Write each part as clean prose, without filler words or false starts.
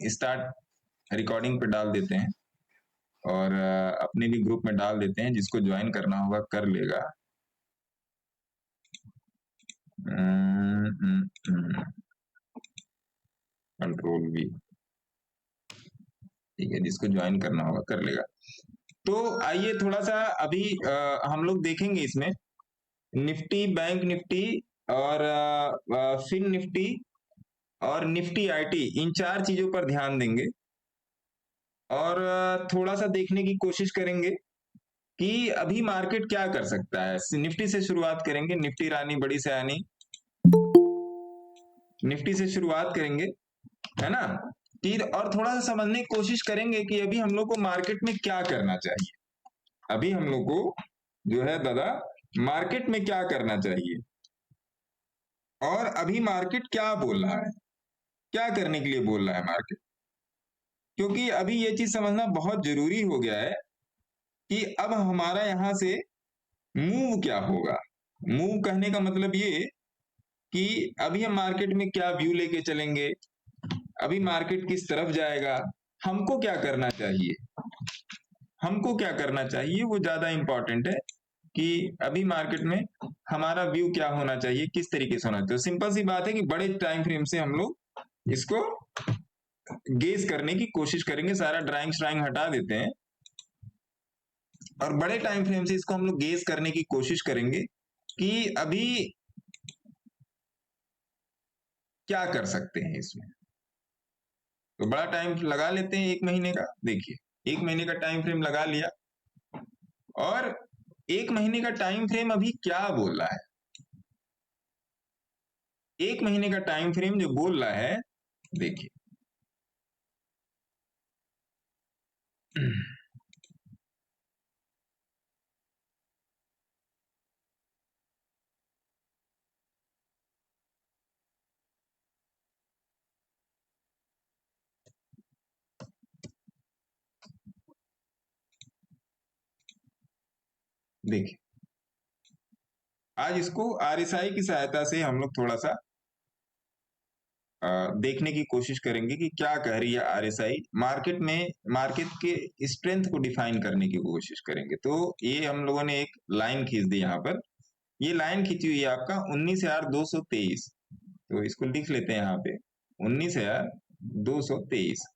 Start recording पे डाल देते हैं और अपने भी ग्रुप में डाल देते हैं, जिसको ज्वाइन करना होगा कर लेगा। कंट्रोल V, ठीक है, जिसको ज्वाइन करना होगा कर लेगा। तो आइए थोड़ा सा अभी हम लोग देखेंगे इसमें निफ्टी, बैंक निफ्टी और फिन निफ्टी और निफ्टी आईटी, इन 4 चीजों पर ध्यान देंगे और थोड़ा सा देखने की कोशिश करेंगे कि अभी मार्केट क्या कर सकता है। निफ्टी से शुरुआत करेंगे, निफ्टी रानी बड़ी सयानी, निफ्टी से शुरुआत करेंगे, है ना। और थोड़ा सा समझने की कोशिश करेंगे कि अभी हम लोग को मार्केट में क्या करना चाहिए। अभी हम लोग को जो है दादा मार्केट में क्या करना चाहिए और अभी मार्केट क्या बोल रहा है, क्या करने के लिए बोल रहा है मार्केट। क्योंकि अभी ये चीज समझना बहुत जरूरी हो गया है कि अब हमारा यहां से मूव क्या होगा। मूव कहने का मतलब ये कि अभी हम मार्केट में क्या व्यू लेके चलेंगे, अभी मार्केट किस तरफ जाएगा, हमको क्या करना चाहिए, हमको क्या करना चाहिए, वो ज्यादा इंपॉर्टेंट है कि अभी मार्केट में हमारा व्यू क्या होना चाहिए, किस तरीके से होना चाहिए। सिंपल सी बात है कि बड़े टाइम फ्रेम से हम लोग इसको गेस करने की कोशिश करेंगे। सारा ड्राइंग श्राइंग हटा देते हैं और बड़े टाइम फ्रेम से इसको हम लोग गेस करने की कोशिश करेंगे कि अभी क्या कर सकते हैं इसमें। तो बड़ा टाइम लगा लेते हैं 1 महीने का। देखिए 1 महीने का टाइम फ्रेम लगा लिया और 1 महीने का टाइम फ्रेम अभी क्या बोल रहा है। 1 महीने का टाइम फ्रेम जो बोल रहा है, देखिए देखिए आज इसको आरएसआई की सहायता से हम लोग थोड़ा सा देखने की कोशिश करेंगे कि क्या कह रही है आरएसआई मार्केट में, मार्केट के स्ट्रेंथ को डिफाइन करने की कोशिश करेंगे। तो ये हम लोगों ने एक लाइन खींच दी यहाँ पर, ये लाइन खींची हुई है आपका 19,223। तो इसको लिख लेते हैं यहाँ पे 19,223,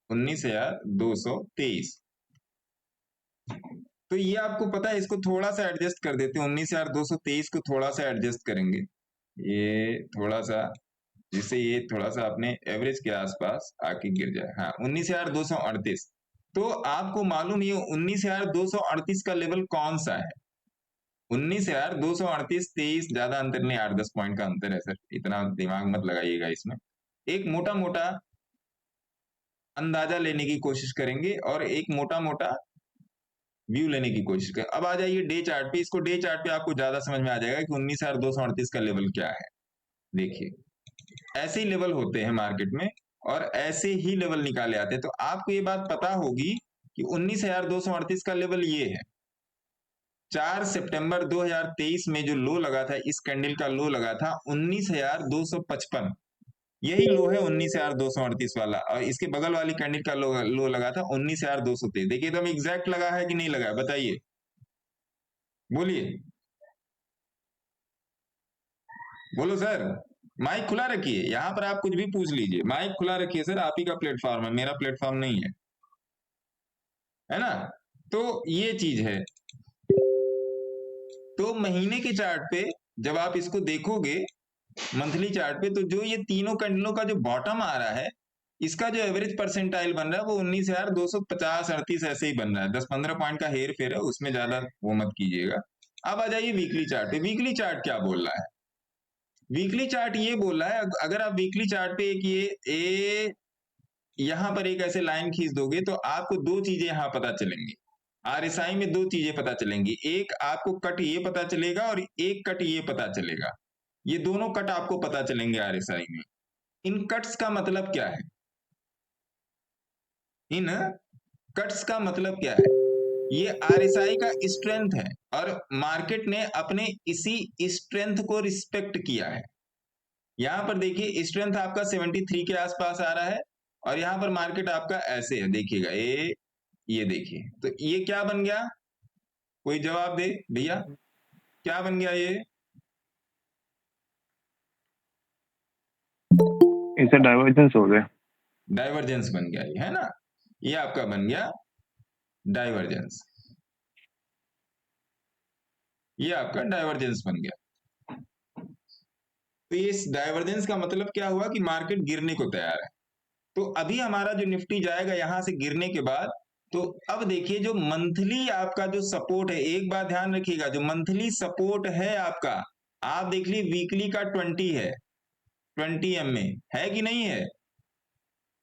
19,223। तो ये आपको पता है, इसको थोड़ा सा एडजस्ट कर देते हैं, 19,223 को थोड़ा सा एडजस्ट करेंगे, ये थोड़ा सा, जिससे ये थोड़ा सा अपने एवरेज के आसपास आके गिर जाए। हाँ 19,238। तो आपको मालूम ये 19,238 का लेवल कौन सा है। 19,238 23 ज्यादा अंतर नहीं, 8-10 पॉइंट का अंतर है सर, इतना दिमाग मत लगाइएगा इसमें। एक मोटा मोटा अंदाजा लेने की कोशिश करेंगे और एक मोटा मोटा व्यू लेने की कोशिश करें। अब आ जाइए डे चार्ट पे, इसको डे चार्ट पे आपको ज्यादा समझ में आ जाएगा कि 19,238 का लेवल क्या है। देखिए ऐसे ही लेवल होते हैं मार्केट में और ऐसे ही लेवल निकाले आते हैं। तो आपको ये बात पता होगी कि 19,238 का लेवल ये है। 4 सितंबर 2023 में जो लो लगा था, इस कैंडल का लो लगा था 19,255, यही लो है 19,238 वाला, और इसके बगल वाली कैंडल का लो लगा था 19,223। देखिए एकदम एग्जैक्ट लगा है कि नहीं लगा है, बताइए, बोलिए, बोलो सर। माइक खुला रखिए, यहाँ पर आप कुछ भी पूछ लीजिए, माइक खुला रखिए सर, आप ही का प्लेटफॉर्म है, मेरा प्लेटफॉर्म नहीं है ना। तो ये चीज है। तो महीने के चार्ट पे जब आप इसको देखोगे, मंथली चार्ट पे, तो जो ये तीनों कैंडलों का जो बॉटम आ रहा है, इसका जो एवरेज परसेंटाइल बन रहा है वो 19,250 38 ऐसे ही बन रहा है। 10-15 पॉइंट का हेर फेर है, उसमें ज्यादा वो मत कीजिएगा। अब आ जाइए वीकली चार्ट पे। वीकली चार्ट क्या बोल रहा है, वीकली चार्ट ये बोल रहा है, अगर आप वीकली चार्ट पे एक ये यहां पर एक ऐसे लाइन खींच दोगे तो आपको दो चीजें यहां पता चलेंगी। आरएसआई में दो चीजें पता चलेंगी, एक आपको कट ये पता चलेगा और एक कट ये पता चलेगा। ये दोनों कट आपको पता चलेंगे आरएसआई में। इन कट्स का मतलब क्या है, इन कट्स का मतलब क्या है, ये आरएसआई का स्ट्रेंथ है और मार्केट ने अपने इसी स्ट्रेंथ को रिस्पेक्ट किया है। यहां पर देखिए स्ट्रेंथ आपका 73 के आसपास आ रहा है, और यहां पर मार्केट आपका ऐसे है, देखिएगा ये देखिए, तो ये क्या बन गया? कोई जवाब दे भैया, क्या बन गया ये? इसे डाइवर्जेंस हो गया। डाइवर्जेंस बन गया ये, है ना? ये आपका बन गया डाइवर्जेंस, ये आपका डाइवर्जेंस बन गया। तो ये इस डाइवर्जेंस का मतलब क्या हुआ कि मार्केट गिरने को तैयार है। तो अभी हमारा जो निफ्टी जाएगा यहां से गिरने के बाद, तो अब देखिए जो मंथली आपका जो सपोर्ट है, एक बात ध्यान रखिएगा, जो मंथली सपोर्ट है आपका, आप देख ली वीकली का 20 है, 20 में है कि नहीं है?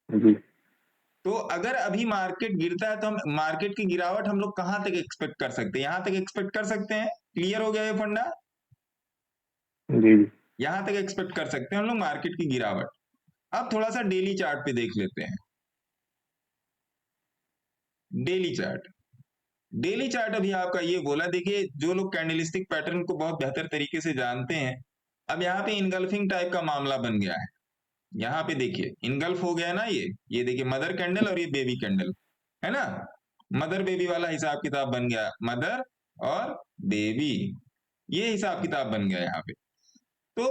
जी। तो अगर अभी मार्केट गिरता है तो हम मार्केट की गिरावट हम लोग कहां तक एक्सपेक्ट कर सकते हैं? यहां तक एक्सपेक्ट कर सकते हैं? क्लियर हो गया ये फंडा? जी जी। यहां तक एक्सपेक्ट कर सकते हैं हम लोग मार्केट की गिरावट। अब थोड़ा सा डेली चार्ट पे देख लेते हैं। डेली चार्ट, डेली चार्ट अभी आपका ये बोला, देखिए जो लोग कैंडलस्टिक पैटर्न को बहुत बेहतर तरीके से जानते हैं, अब यहाँ पे इनगल्फिंग टाइप का मामला बन गया है। यहाँ पे देखिए इनगल्फ हो गया है ना, ये देखिए मदर कैंडल और ये बेबी कैंडल, है ना? मदर बेबी वाला हिसाब किताब बन गया, मदर और बेबी, ये हिसाब किताब बन गया यहाँ पे। तो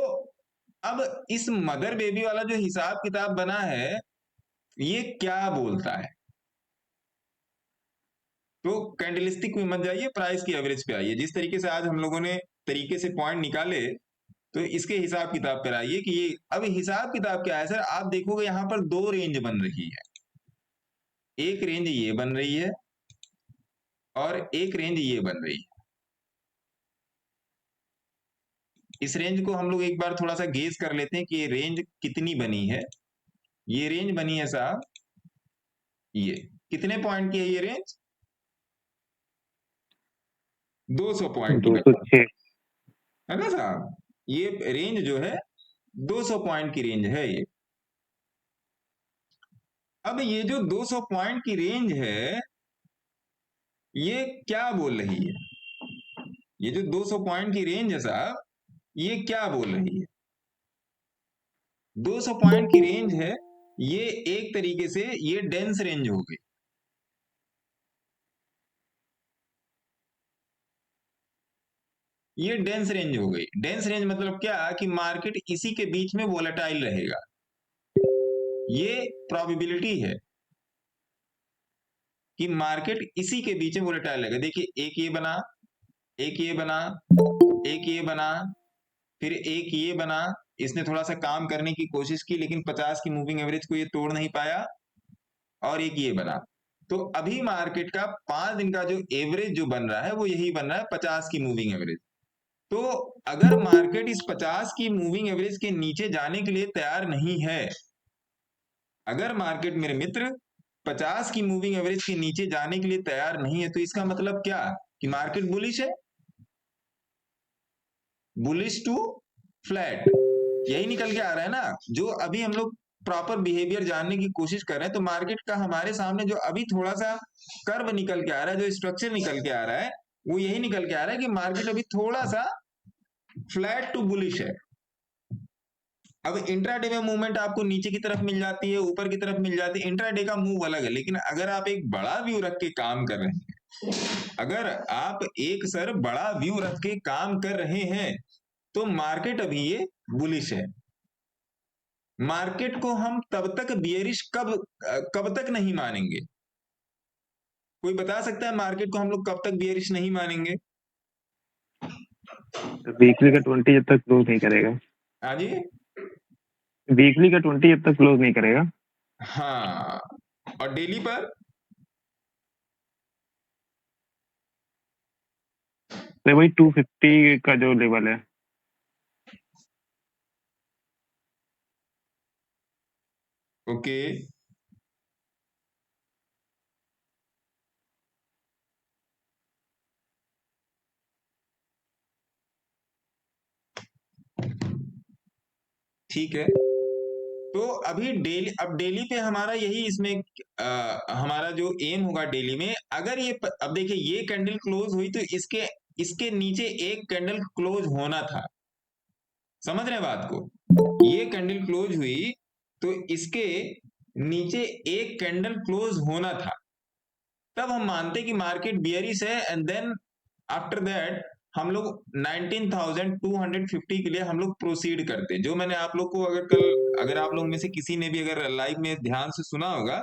अब इस मदर बेबी वाला जो हिसाब किताब बना है, ये क्या बोलता है? तो कैंडलस्टिक में मत जाइए, प्राइस की एवरेज पे आइए। जिस तरीके से आज हम लोगों ने तरीके से पॉइंट निकाले, तो इसके हिसाब किताब पर आइए कि ये अब हिसाब किताब क्या है सर। आप देखोगे यहां पर दो रेंज बन रही है, एक रेंज ये बन रही है और एक रेंज ये बन रही है। इस रेंज को हम लोग एक बार थोड़ा सा गेज कर लेते हैं कि ये रेंज कितनी बनी है। ये रेंज बनी है साहब, ये कितने पॉइंट की है ये रेंज? 200 पॉइंट की बनी 206। है ना साहब? ये रेंज जो है 200 पॉइंट की रेंज है ये। अब ये जो 200 पॉइंट की रेंज है, ये क्या बोल रही है? ये जो 200 पॉइंट की रेंज है साहब, ये क्या बोल रही है? 200 पॉइंट की रेंज है, ये एक तरीके से ये डेंस रेंज हो गई। ये डेंस रेंज हो गई। डेंस रेंज मतलब क्या कि मार्केट इसी के बीच में वोलेटाइल रहेगा, ये प्रोबेबिलिटी है कि मार्केट इसी के बीच में वोलेटाइल रहेगा। देखिए एक ये बना, एक ये बना, एक ये बना, फिर एक ये बना। इसने थोड़ा सा काम करने की कोशिश की, लेकिन 50 की मूविंग एवरेज को ये तोड़ नहीं पाया, और एक ये बना। तो अभी मार्केट का 5 दिन का जो एवरेज जो बन रहा है, वो यही बन रहा है 50 की मूविंग एवरेज। तो अगर मार्केट इस 50 की मूविंग एवरेज के नीचे जाने के लिए तैयार नहीं है, अगर मार्केट मेरे मित्र 50 की मूविंग एवरेज के नीचे जाने के लिए तैयार नहीं है, तो इसका मतलब क्या कि मार्केट बुलिश है, बुलिश टू फ्लैट, यही निकल के आ रहा है ना। जो अभी हम लोग प्रॉपर बिहेवियर जानने की कोशिश कर रहे हैं, तो मार्केट का हमारे सामने जो अभी थोड़ा सा कर्व निकल के आ रहा है, जो स्ट्रक्चर निकल के आ रहा है, वो यही निकल के आ रहा है कि मार्केट अभी थोड़ा सा फ्लैट टू बुलिश है। अब इंट्राडे में मूवमेंट आपको नीचे की तरफ मिल जाती है, ऊपर की तरफ मिल जाती है, इंट्राडे का मूव अलग है। लेकिन अगर आप एक बड़ा व्यू रख के काम कर रहे हैं, अगर आप एक सर बड़ा व्यू रख के काम कर रहे हैं, तो मार्केट अभी ये बुलिश है। मार्केट को हम तब तक बियरिश कब तक नहीं मानेंगे? कोई बता सकता है मार्केट को हम लोग कब तक बियरिश नहीं मानेंगे? वीकली का 20 जब तक क्लोज नहीं करेगा। हाँ जी, वीकली का 20 जब तक क्लोज नहीं करेगा। हाँ। और डेली पर? तो वही 250 का जो लेवल है। ओके, ठीक है। तो अभी डेली, अब डेली पे हमारा यही इसमें हमारा जो एम होगा डेली में, अगर ये अब देखिए ये कैंडल क्लोज हुई, तो इसके इसके नीचे एक कैंडल क्लोज होना था। समझ रहे हैं बात को? ये कैंडल क्लोज हुई तो इसके नीचे एक कैंडल क्लोज होना था, तब हम मानते कि मार्केट बियरिश है, एंड देन आफ्टर दैट हम लोग 19,250 के लिए हम लोग प्रोसीड करते। जो मैंने आप लोग को अगर आप लोग में से किसी ने भी अगर लाइव में ध्यान से सुना होगा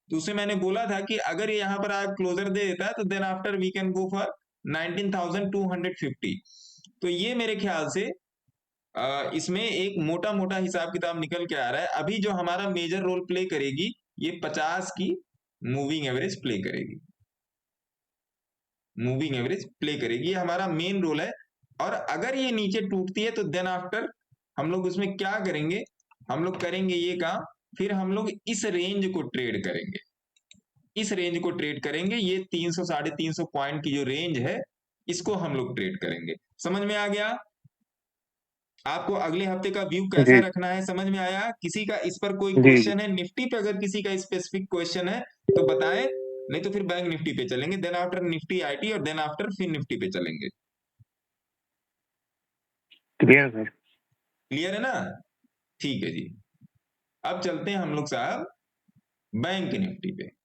तो उसे मैंने बोला था कि अगर ये यहाँ पर आप क्लोजर दे देता है तो then after we can go for 19,250। तो ये मेरे ख्याल से इसमें एक मोटा मोटा हिसाब किताब निकल के आ रहा है। अभी जो हमारा मेजर रोल प्ले करेगी ये 50 की मूविंग एवरेज प्ले करेगी, मूविंग एवरेज प्ले करेगी, ये हमारा मेन रोल है। और अगर ये नीचे टूटती है तो देन आफ्टर हम लोग उसमें क्या करेंगे, हम लोग करेंगे ये काम, फिर हम लोग इस रेंज को ट्रेड करेंगे, इस रेंज को ट्रेड करेंगे। ये 300 350 पॉइंट की जो रेंज है इसको हम लोग ट्रेड करेंगे। समझ में आ गया? आपको अगले हफ्ते का व्यू कैसा जी रखना है समझ में आया? किसी का इस पर कोई जी जी क्वेश्चन है? निफ्टी पे अगर किसी का स्पेसिफिक क्वेश्चन है तो बताएं, नहीं तो फिर बैंक निफ्टी पे चलेंगे, देन आफ्टर निफ्टी आईटी, और देन आफ्टर फिर निफ्टी पे चलेंगे। Clear sir. क्लियर है ना? ठीक है जी। अब चलते हैं हम लोग साहब बैंक निफ्टी पे।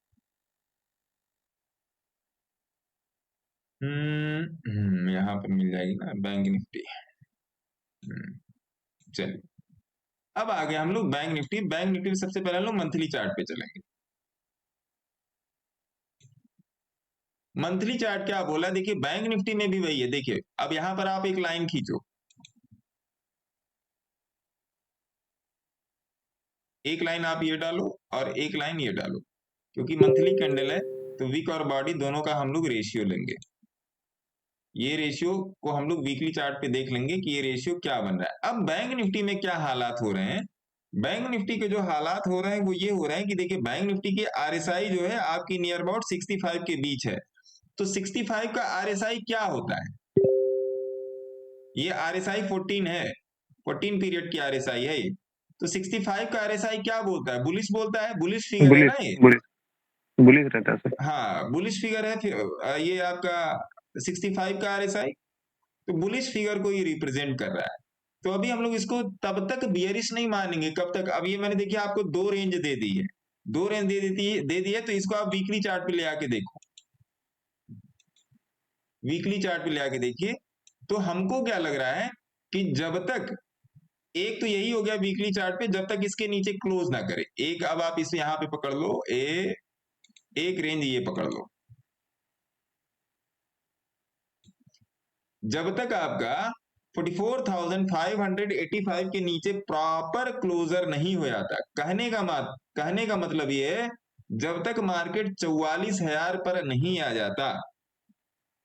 यहां पर मिल जाएगी ना बैंक निफ्टी। चलिए अब आ गए हम लोग बैंक निफ्टी। बैंक निफ्टी में सबसे पहले हम लोग मंथली चार्ट पे चलेंगे। मंथली चार्ट क्या बोला, देखिए बैंक निफ्टी में भी वही है। देखिए अब यहां पर आप एक लाइन खींचो, एक लाइन आप ये डालो और एक लाइन ये डालो, क्योंकि मंथली कैंडल है तो विक और बॉडी दोनों का हम लोग रेशियो लेंगे। ये रेशियो को हम लोग वीकली चार्ट पे देख लेंगे कि ये रेशियो क्या बन रहा है। अब बैंक निफ्टी में क्या हालात हो रहे हैं, बैंक निफ्टी के जो हालात हो रहे हैं वो ये हो रहे हैं कि देखिए बैंक निफ्टी की आरएसआई जो है आपकी नियर अबाउट 65 के बीच है। तो 65 का आरएसआई क्या होता है, ये आरएसआई 14 है, 14 पीरियड की आरएसआई है ये। तो 65 का आरएसआई क्या बोलता है, बुलिश बोलता है, बुलिश फिगर है बुलिस ना ये। बुलिस बुलिस रहता है सर। हाँ बुलिश फिगर है ये आपका 65 का आरएसआई, तो बुलिश फिगर को ये रिप्रेजेंट कर रहा है। तो अभी हम लोग इसको तब तक बियरिश नहीं मानेंगे, कब तक, अब ये मैंने देखिए आपको दो रेंज दे दी है, दो रेंज दे दी है, तो इसको आप वीकली चार्ट पे ले आके देखो, वीकली चार्ट पे ले आके देखिए। तो हमको क्या लग रहा है कि जब तक, एक तो यही हो गया वीकली चार्ट पे, जब तक इसके नीचे क्लोज ना करे एक, अब आप इसे यहां पे पकड़ लो, एक रेंज ये पकड़ लो, जब तक आपका 44,585 के नीचे प्रॉपर क्लोजर नहीं हो जाता, कहने का मतलब ये है जब तक मार्केट 44,000 पर नहीं आ जाता,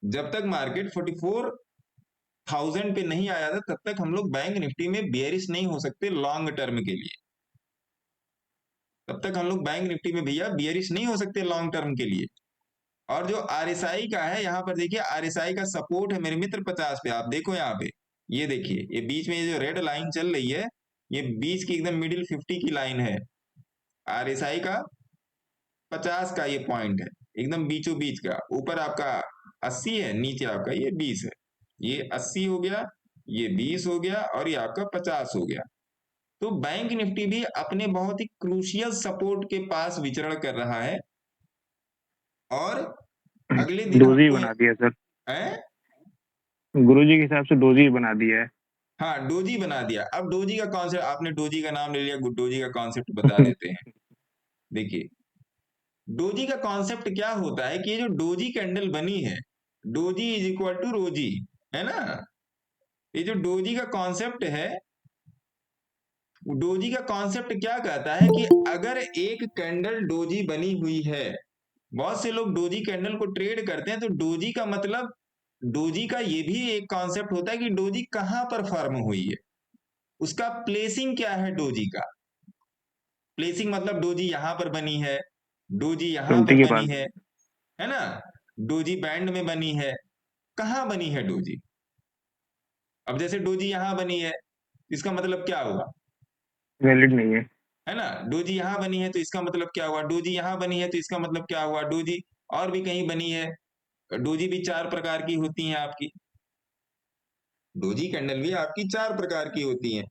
जब तक मार्केट 44,000 पे नहीं आ जाता तब तक हम लोग बैंक निफ्टी में बेयरिश नहीं हो सकते लॉन्ग टर्म के लिए। तब तक हम लोग बैंक निफ्टी में भैया बियरिश नहीं हो सकते लॉन्ग टर्म के लिए। और जो आरएसआई का है, यहां पर देखिए आरएसआई का सपोर्ट है मेरे मित्र 50 पे, आप देखो यहाँ पे, ये देखिए ये बीच में ये जो रेड लाइन चल रही है, ये बीच की एकदम मिडिल 50 की लाइन है, आरएसआई का 50 का ये पॉइंट है, एकदम बीचों बीच का। ऊपर आपका 80 है, नीचे आपका ये 20 है, ये 80 हो गया, ये 20 हो गया, और ये आपका 50 हो गया। तो बैंक निफ्टी भी अपने बहुत ही क्रूशियल सपोर्ट के पास विचरण कर रहा है, और अगले दिन डोजी हमको बना दिया सर, है, गुरुजी के हिसाब से डोजी बना दिया है। हाँ डोजी बना दिया। अब डोजी का कॉन्सेप्ट, आपने डोजी का नाम ले लिया, डोजी का कॉन्सेप्ट बता देते हैं। देखिए डोजी का कॉन्सेप्ट क्या होता है कि ये जो डोजी कैंडल बनी है, डोजी इज इक्वल टू रोजी, है ना। ये जो डोजी का कॉन्सेप्ट है, डोजी का कॉन्सेप्ट क्या कहता है कि अगर एक कैंडल डोजी बनी हुई है, बहुत से लोग डोजी कैंडल को ट्रेड करते हैं, तो डोजी का मतलब, डोजी का ये भी एक कॉन्सेप्ट होता है कि डोजी कहां पर फॉर्म हुई है, उसका प्लेसिंग क्या है डोजी का। प्लेसिंग मतलब डोजी यहां पर बनी है, डोजी यहां 20 पर के बनी पास। है ना, डोजी बैंड में बनी है, कहां बनी है डोजी। अब जैसे डोजी यहां बनी है, इसका मतलब क्या हुआ, वैलिड नहीं है। है ना। डोजी यहां बनी है तो इसका मतलब क्या हुआ, डोजी यहां बनी है तो इसका मतलब क्या हुआ, डोजी और भी कहीं बनी है। डोजी भी चार प्रकार की होती हैं आपकी, डोजी कैंडल भी आपकी चार प्रकार की होती हैं।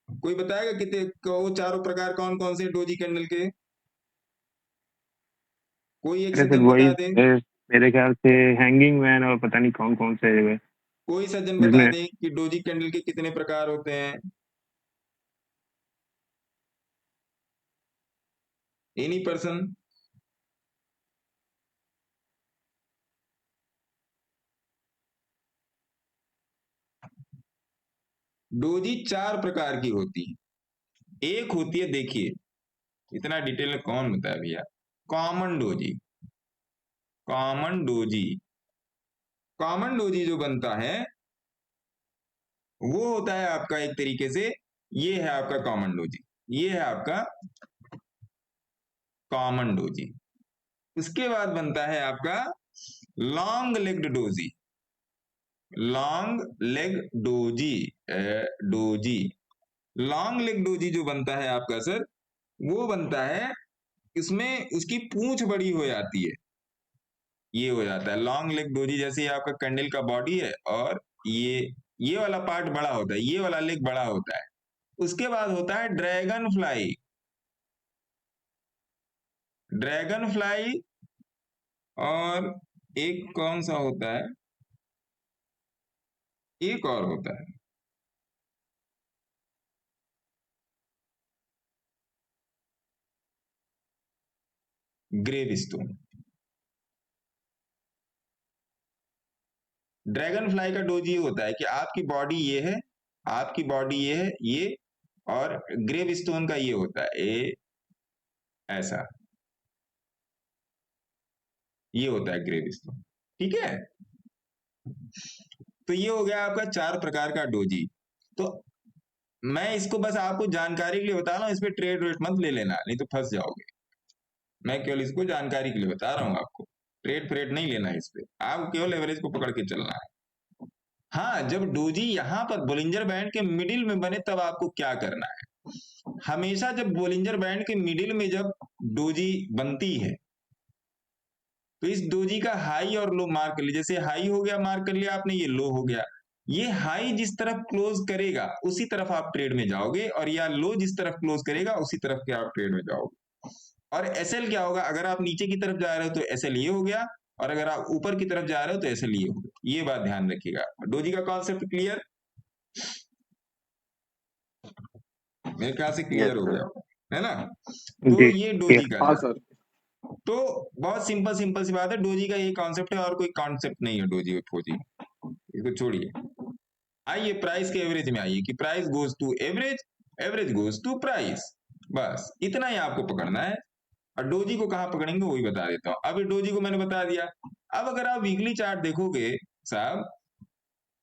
कोई बताएगा कितने वो चारों प्रकार कौन कौन से डोजी कैंडल के? कोई एक अरे सर सज्जन वही बता दे। मेरे ख्याल से हैंगिंग मैन और पता नहीं कौन कौन से है कोई सज्जन बता जिसमें। दे कि डोजी कैंडल के कितने प्रकार होते हैं। Any person? डोजी चार प्रकार की होती है। एक होती है, देखिए इतना डिटेल में कौन बताया भैया। Common doji. Common doji. Common doji जो बनता है वो होता है आपका एक तरीके से, ये है आपका कॉमन डोजी। ये है आपका कॉमन डोजी। उसके बाद बनता है आपका long legged doji. Long leg doji. Doji. Long leg doji जो बनता है आपका सर, वो बनता है, इसमें उसकी पूंछ बड़ी हो जाती है। ये हो जाता है लॉन्ग लेग डोजी। जैसे ये आपका कैंडल का बॉडी है और ये वाला पार्ट बड़ा होता है, ये वाला लेग बड़ा होता है। उसके बाद होता है ड्रैगन फ्लाई। Dragon fly. और एक कौन सा होता है, एक और होता है, ग्रेव स्टोन। ड्रैगन फ्लाई का डोज ये होता है कि आपकी बॉडी ये है, आपकी बॉडी ये है, ये, और ग्रेव स्टोन का ये होता है, ये ऐसा, ये होता है ग्रेव स्टोन। ठीक है। तो ये हो गया आपका चार प्रकार का डोजी। तो मैं इसको बस आपको जानकारी के लिए बता रहा हूं, इस पे ट्रेड रेट मत ले लेना, नहीं तो फंस जाओगे। मैं केवल इसको जानकारी के लिए बता रहा हूं आपको। ट्रेड फ्रेड नहीं लेना है इस पे, आपको केवल एवरेज को पकड़ के चलना है। हाँ, जब डोजी यहां पर बोलिंजर बैंड के मिडिल में बने तब आपको क्या करना है। हमेशा जब बोलिंजर बैंड के मिडिल में जब डोजी बनती है तो इस डोजी का हाई और लो मार्क कर लिया। जैसे हाई हो गया, मार्क कर लिया आपने, ये लो हो गया। ये हाई जिस तरफ क्लोज करेगा उसी तरफ आप ट्रेड में जाओगे, और या लो जिस तरफ क्लोज करेगा उसी तरफ के आप ट्रेड में जाओगे। और एसएल क्या होगा, अगर आप नीचे की तरफ जा रहे हो तो एसएल ये हो गया, और अगर आप ऊपर की तरफ जा रहे हो तो एसएल ये हो गया। ये बात ध्यान रखिएगा। डोजी का कॉन्सेप्ट क्लियर? मेरे ख्याल से यस क्लियर हो सर। गया होगा, है ना। तो जी ये डोजी यस। का हाँ है। सर। तो बहुत सिंपल सिंपल सी बात है, डोजी का ये कॉन्सेप्ट है, और कोई कॉन्सेप्ट नहीं है डोजी और फोजी। इसको छोड़िए। आइए प्राइस के एवरेज में आइए कि price goes to average, average goes to price. बस इतना ही आपको पकड़ना है। और डोजी को कहां पकड़ेंगे वही बता देता हूं। अभी डोजी को मैंने बता दिया। अब अगर आप वीकली चार्ट देखोगे साहब,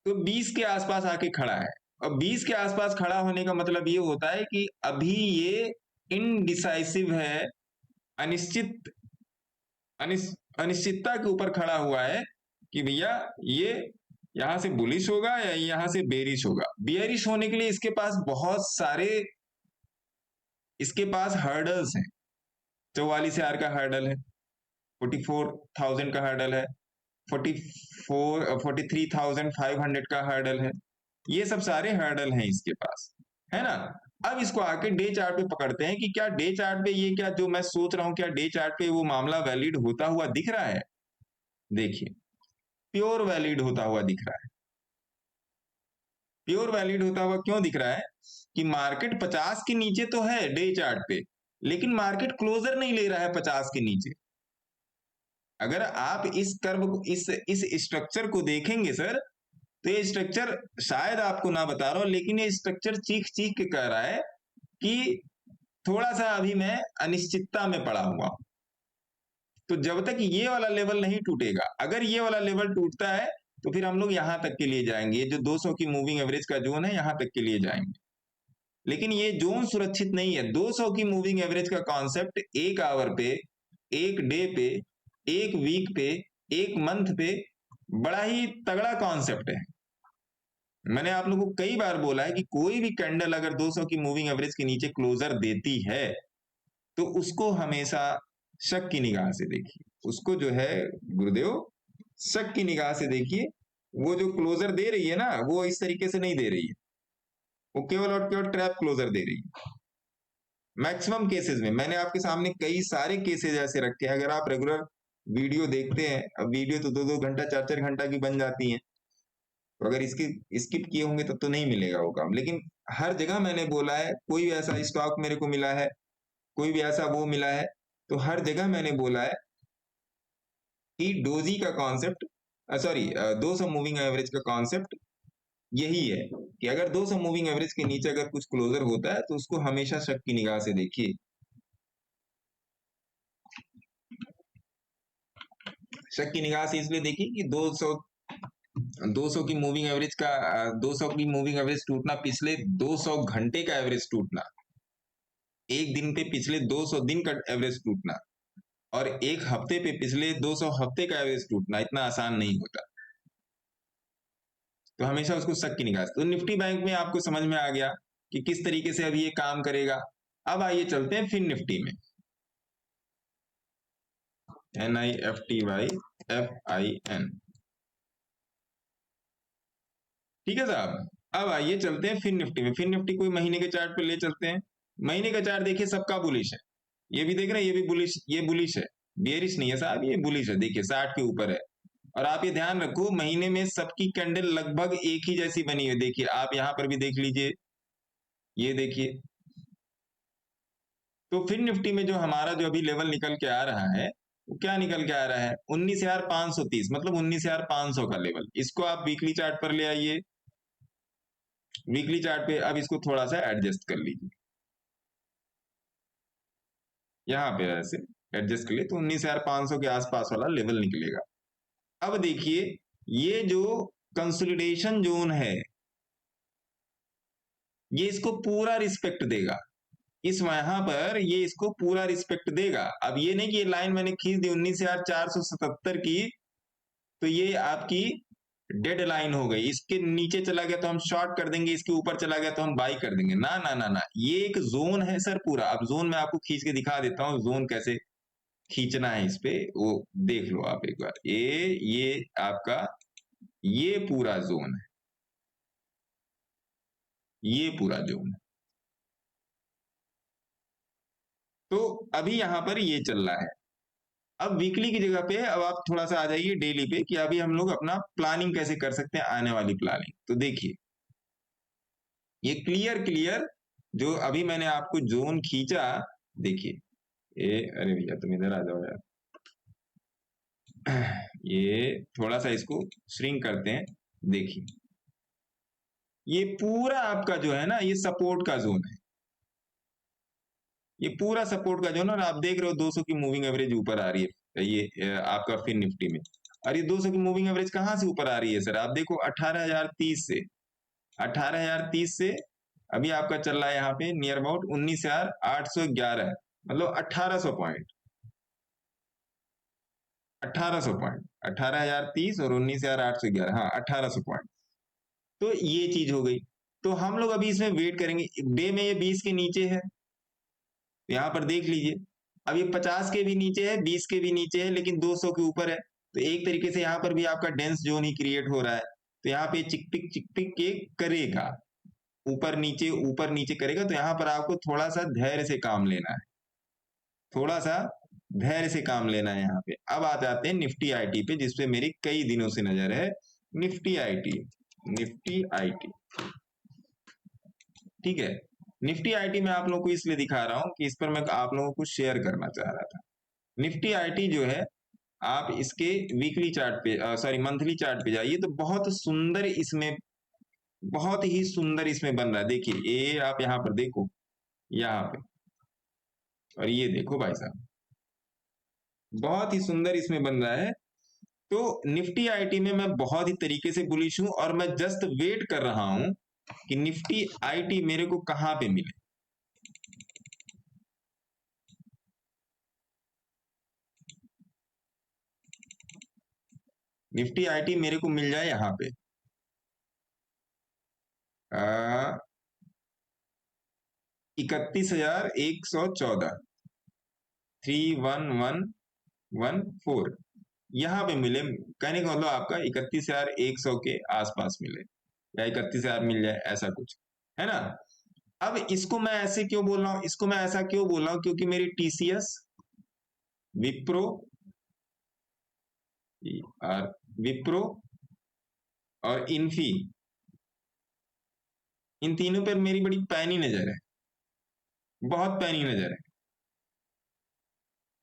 तो 20 के आसपास आके खड़ा है। और 20 के आसपास खड़ा होने का मतलब ये होता है कि अभी ये इनडिसाइसिव है, अनिश्चित, अनिश्चितता के ऊपर खड़ा हुआ है कि भैया ये यहां से बुलिश होगा या यहां से बेरिश होगा। बेरिश होने के लिए इसके पास बहुत सारे, इसके पास हर्डल्स हैं। 44,000 का हर्डल है, 44,000 का हर्डल है, 43,500 का हर्डल है। ये सब सारे हर्डल हैं इसके पास, है ना। अब इसको आके डे चार्ट पे पकड़ते हैं कि क्या डे चार्ट पे ये, क्या जो मैं सोच रहा हूं, क्या डे चार्ट पे वो मामला वैलिड होता हुआ दिख रहा है। देखिए, प्योर वैलिड होता हुआ दिख रहा है। प्योर वैलिड होता हुआ क्यों दिख रहा है कि मार्केट 50 के नीचे तो है डे चार्ट पे, लेकिन मार्केट क्लोजर नहीं ले रहा है 50 के नीचे। अगर आप इस कर्व को, इस स्ट्रक्चर को देखेंगे सर, तो ये स्ट्रक्चर शायद आपको ना बता रहा हूं, लेकिन ये स्ट्रक्चर चीख चीख के कह रहा है कि थोड़ा सा अभी मैं अनिश्चितता में पड़ा हुआ। तो जब तक ये वाला लेवल नहीं टूटेगा, अगर ये वाला लेवल टूटता है तो फिर हम लोग यहां तक के लिए जाएंगे। ये जो 200 की मूविंग एवरेज का जोन है, यहां तक के लिए जाएंगे। लेकिन ये जोन सुरक्षित नहीं है। 200 की मूविंग एवरेज का कॉन्सेप्ट एक आवर पे, एक डे पे, एक वीक पे, एक मंथ पे बड़ा ही तगड़ा कॉन्सेप्ट है। मैंने आप लोगों को कई बार बोला है कि कोई भी कैंडल अगर 200 की मूविंग एवरेज के नीचे क्लोजर देती है तो उसको हमेशा शक की निगाह से देखिए। उसको जो है गुरुदेव, शक की निगाह से देखिए। वो जो क्लोजर दे रही है ना, वो इस तरीके से नहीं दे रही है। वो केवल और केवल ट्रैप क्लोजर दे रही है। मैक्सिमम केसेस में मैंने आपके सामने कई सारे केसेस ऐसे रखे हैं, अगर आप रेगुलर वीडियो देखते हैं, अब वीडियो तो 2-2 घंटा 4-4 घंटा की बन जाती है, तो अगर इसकी स्किप किए होंगे तब तो नहीं मिलेगा वो काम। लेकिन हर जगह मैंने बोला है, कोई भी ऐसा स्टॉक मेरे को मिला है, कोई भी ऐसा वो मिला है, तो हर जगह मैंने बोला है कि डोजी का कॉन्सेप्ट, सॉरी 200 मूविंग एवरेज का कॉन्सेप्ट यही है कि अगर 200 मूविंग एवरेज के नीचे अगर कुछ क्लोजर होता है तो उसको हमेशा शक की निगाह से देखिए। शक की निगाह से इसलिए देखिए कि 200 की मूविंग एवरेज का 200 की मूविंग एवरेज टूटना, पिछले 200 घंटे का एवरेज टूटना, एक दिन पे पिछले 200 दिन का एवरेज टूटना, और एक हफ्ते पे पिछले 200 हफ्ते का एवरेज टूटना इतना आसान नहीं होता। तो हमेशा उसको शक की निगाह से। तो निफ्टी बैंक में आपको समझ में आ गया कि किस तरीके से अब ये काम करेगा। अब आइए चलते हैं फिन निफ्टी में। NIFTYFIN, ठीक है साहब। अब आइए चलते हैं फिन निफ्टी में। फिन निफ्टी कोई महीने के चार्ट पे ले चलते हैं। महीने का चार्ट देखिए सबका बुलिश है, ये भी देख रहे हैं, ये भी बुलिश, ये बुलिश है, बेयरिश नहीं है साहब, ये बुलिश है। देखिए 60 के ऊपर है। और आप ये ध्यान रखो महीने में सबकी कैंडल लगभग एक ही जैसी बनी है। देखिए आप यहां पर भी देख लीजिए, ये देखिए। तो फिन निफ्टी में जो हमारा जो अभी लेवल निकल के आ रहा है, वो क्या निकल के आ रहा है? 19,530, मतलब 19,500 का लेवल। इसको आप वीकली चार्ट पर ले आइए। वीकली चार्ट पे अब इसको थोड़ा सा एडजस्ट कर लीजिए, यहाँ पे ऐसे एडजस्ट कर लिए तो 19,500 के आसपास वाला लेवल निकलेगा। अब देखिए ये जो कंसोलिडेशन जोन है, ये इसको पूरा रिस्पेक्ट देगा। इस वहां पर ये इसको पूरा रिस्पेक्ट देगा। अब ये नहीं कि ये लाइन मैंने खींच दी 19,477 की, तो ये आपकी डेड लाइन हो गई, इसके नीचे चला गया तो हम शॉर्ट कर देंगे, इसके ऊपर चला गया तो हम बाई कर देंगे। ना ना ना ना, ये एक जोन है सर पूरा। अब जोन में आपको खींच के दिखा देता हूं, जोन कैसे खींचना है इस पे, वो देख लो आप एक बार। ये आपका ये पूरा जोन है, ये पूरा जोन है। तो अभी यहां पर ये चल रहा है। अब वीकली की जगह पे अब आप थोड़ा सा आ जाइए डेली पे कि अभी हम लोग अपना प्लानिंग कैसे कर सकते हैं, आने वाली प्लानिंग। तो देखिए ये क्लियर क्लियर जो अभी मैंने आपको जोन खींचा, देखिए अरे भैया तुम इधर आ जाओ यार। ये थोड़ा सा इसको श्रिंक करते हैं। देखिए ये पूरा आपका जो है ना, ये सपोर्ट का जोन है, ये पूरा सपोर्ट का जोन। और आप देख रहे हो 200 की मूविंग एवरेज ऊपर आ रही है, ये आपका फिन निफ्टी में। और ये 200 की मूविंग एवरेज कहां से ऊपर आ रही है सर? आप देखो 18,030 से, 18,030 से अभी आपका चल रहा है यहाँ पे नियर अबाउट 19,811, मतलब 1800 पॉइंट, 1800 पॉइंट, 18,030 और 19,811, हाँ 1800 पॉइंट। तो ये चीज हो गई। तो हम लोग अभी इसमें वेट करेंगे। डे में ये 20 के नीचे है, यहाँ पर देख लीजिए। अब ये 50 के भी नीचे है, 20 के भी नीचे है, लेकिन 200 के ऊपर है। तो एक तरीके से यहाँ पर भी आपका डेंस जोन ही क्रिएट हो रहा है। तो यहाँ पे चिक पिक के करेगा, ऊपर नीचे करेगा। तो यहाँ पर आपको थोड़ा सा धैर्य से काम लेना है, थोड़ा सा धैर्य से काम लेना है यहाँ पे। अब आ जाते हैं निफ्टी आईटी पे, जिसपे मेरी कई दिनों से नजर है। निफ्टी आईटी, निफ्टी आईटी, ठीक है। निफ्टी आईटी में आप लोगों को इसलिए दिखा रहा हूं कि इस पर मैं आप लोगों को शेयर करना चाह रहा था। निफ्टी आईटी जो है, आप इसके वीकली चार्ट पे, सॉरी मंथली चार्ट पे जाइए तो बहुत सुंदर इसमें, बहुत ही सुंदर इसमें बन रहा है। देखिए ये आप यहाँ पर देखो, यहाँ पे, और ये देखो भाई साहब, बहुत ही सुंदर इसमें बन रहा है। तो निफ्टी आईटी में मैं बहुत ही तरीके से बुलिश हूं, और मैं जस्ट वेट कर रहा हूं कि निफ्टी आईटी मेरे को कहां पे मिले। निफ्टी आईटी मेरे को मिल जाए यहां पे 31,114, 31114, यहां पे मिले। कहने का मतलब आपका 31,100 के आसपास मिले, या 31,000 मिल जाए, ऐसा कुछ। है ना। अब इसको मैं ऐसे क्यों बोल रहा हूं, इसको मैं ऐसा क्यों बोल रहा हूं, क्योंकि मेरी टीसीएस, विप्रो और विप्रो और इन्फी, इन तीनों पर मेरी बड़ी पैनी नजर है, बहुत पैनी नजर है।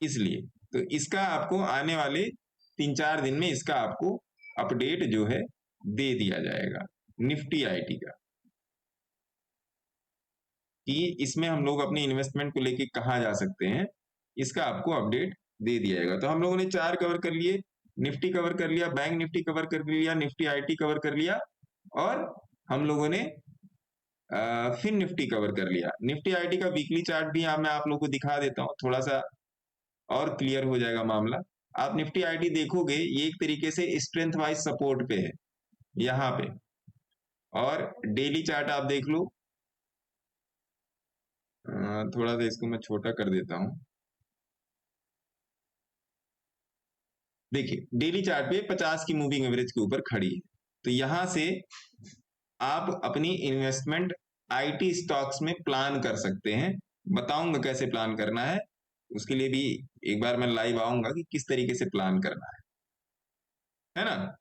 इसलिए तो इसका आपको आने वाले 3-4 दिन में इसका आपको अपडेट जो है दे दिया जाएगा निफ्टी आईटी का, कि इसमें हम लोग अपनी इन्वेस्टमेंट को लेके कहाँ जा सकते हैं, इसका आपको अपडेट दे दिया जाएगा। तो हम लोगों ने 4 कवर कर लिए, निफ्टी कवर कर लिया, बैंक निफ्टी कवर कर लिया, निफ्टी आईटी कवर कर लिया, और हम लोगों ने फिर निफ्टी कवर कर लिया। निफ्टी आईटी का वीकली चार्ट भी मैं आप लोगों को दिखा देता हूँ, थोड़ा सा और क्लियर हो जाएगा मामला। आप निफ्टी आईटी देखोगे, ये एक तरीके से स्ट्रेंथ वाइज सपोर्ट पे है यहाँ पे, और डेली चार्ट आप देख लो। थोड़ा सा इसको मैं छोटा कर देता हूं। देखिए डेली चार्ट पे 50 की मूविंग एवरेज के ऊपर खड़ी है। तो यहां से आप अपनी इन्वेस्टमेंट आईटी स्टॉक्स में प्लान कर सकते हैं। बताऊंगा कैसे प्लान करना है, उसके लिए भी एक बार मैं लाइव आऊंगा कि किस तरीके से प्लान करना है ना।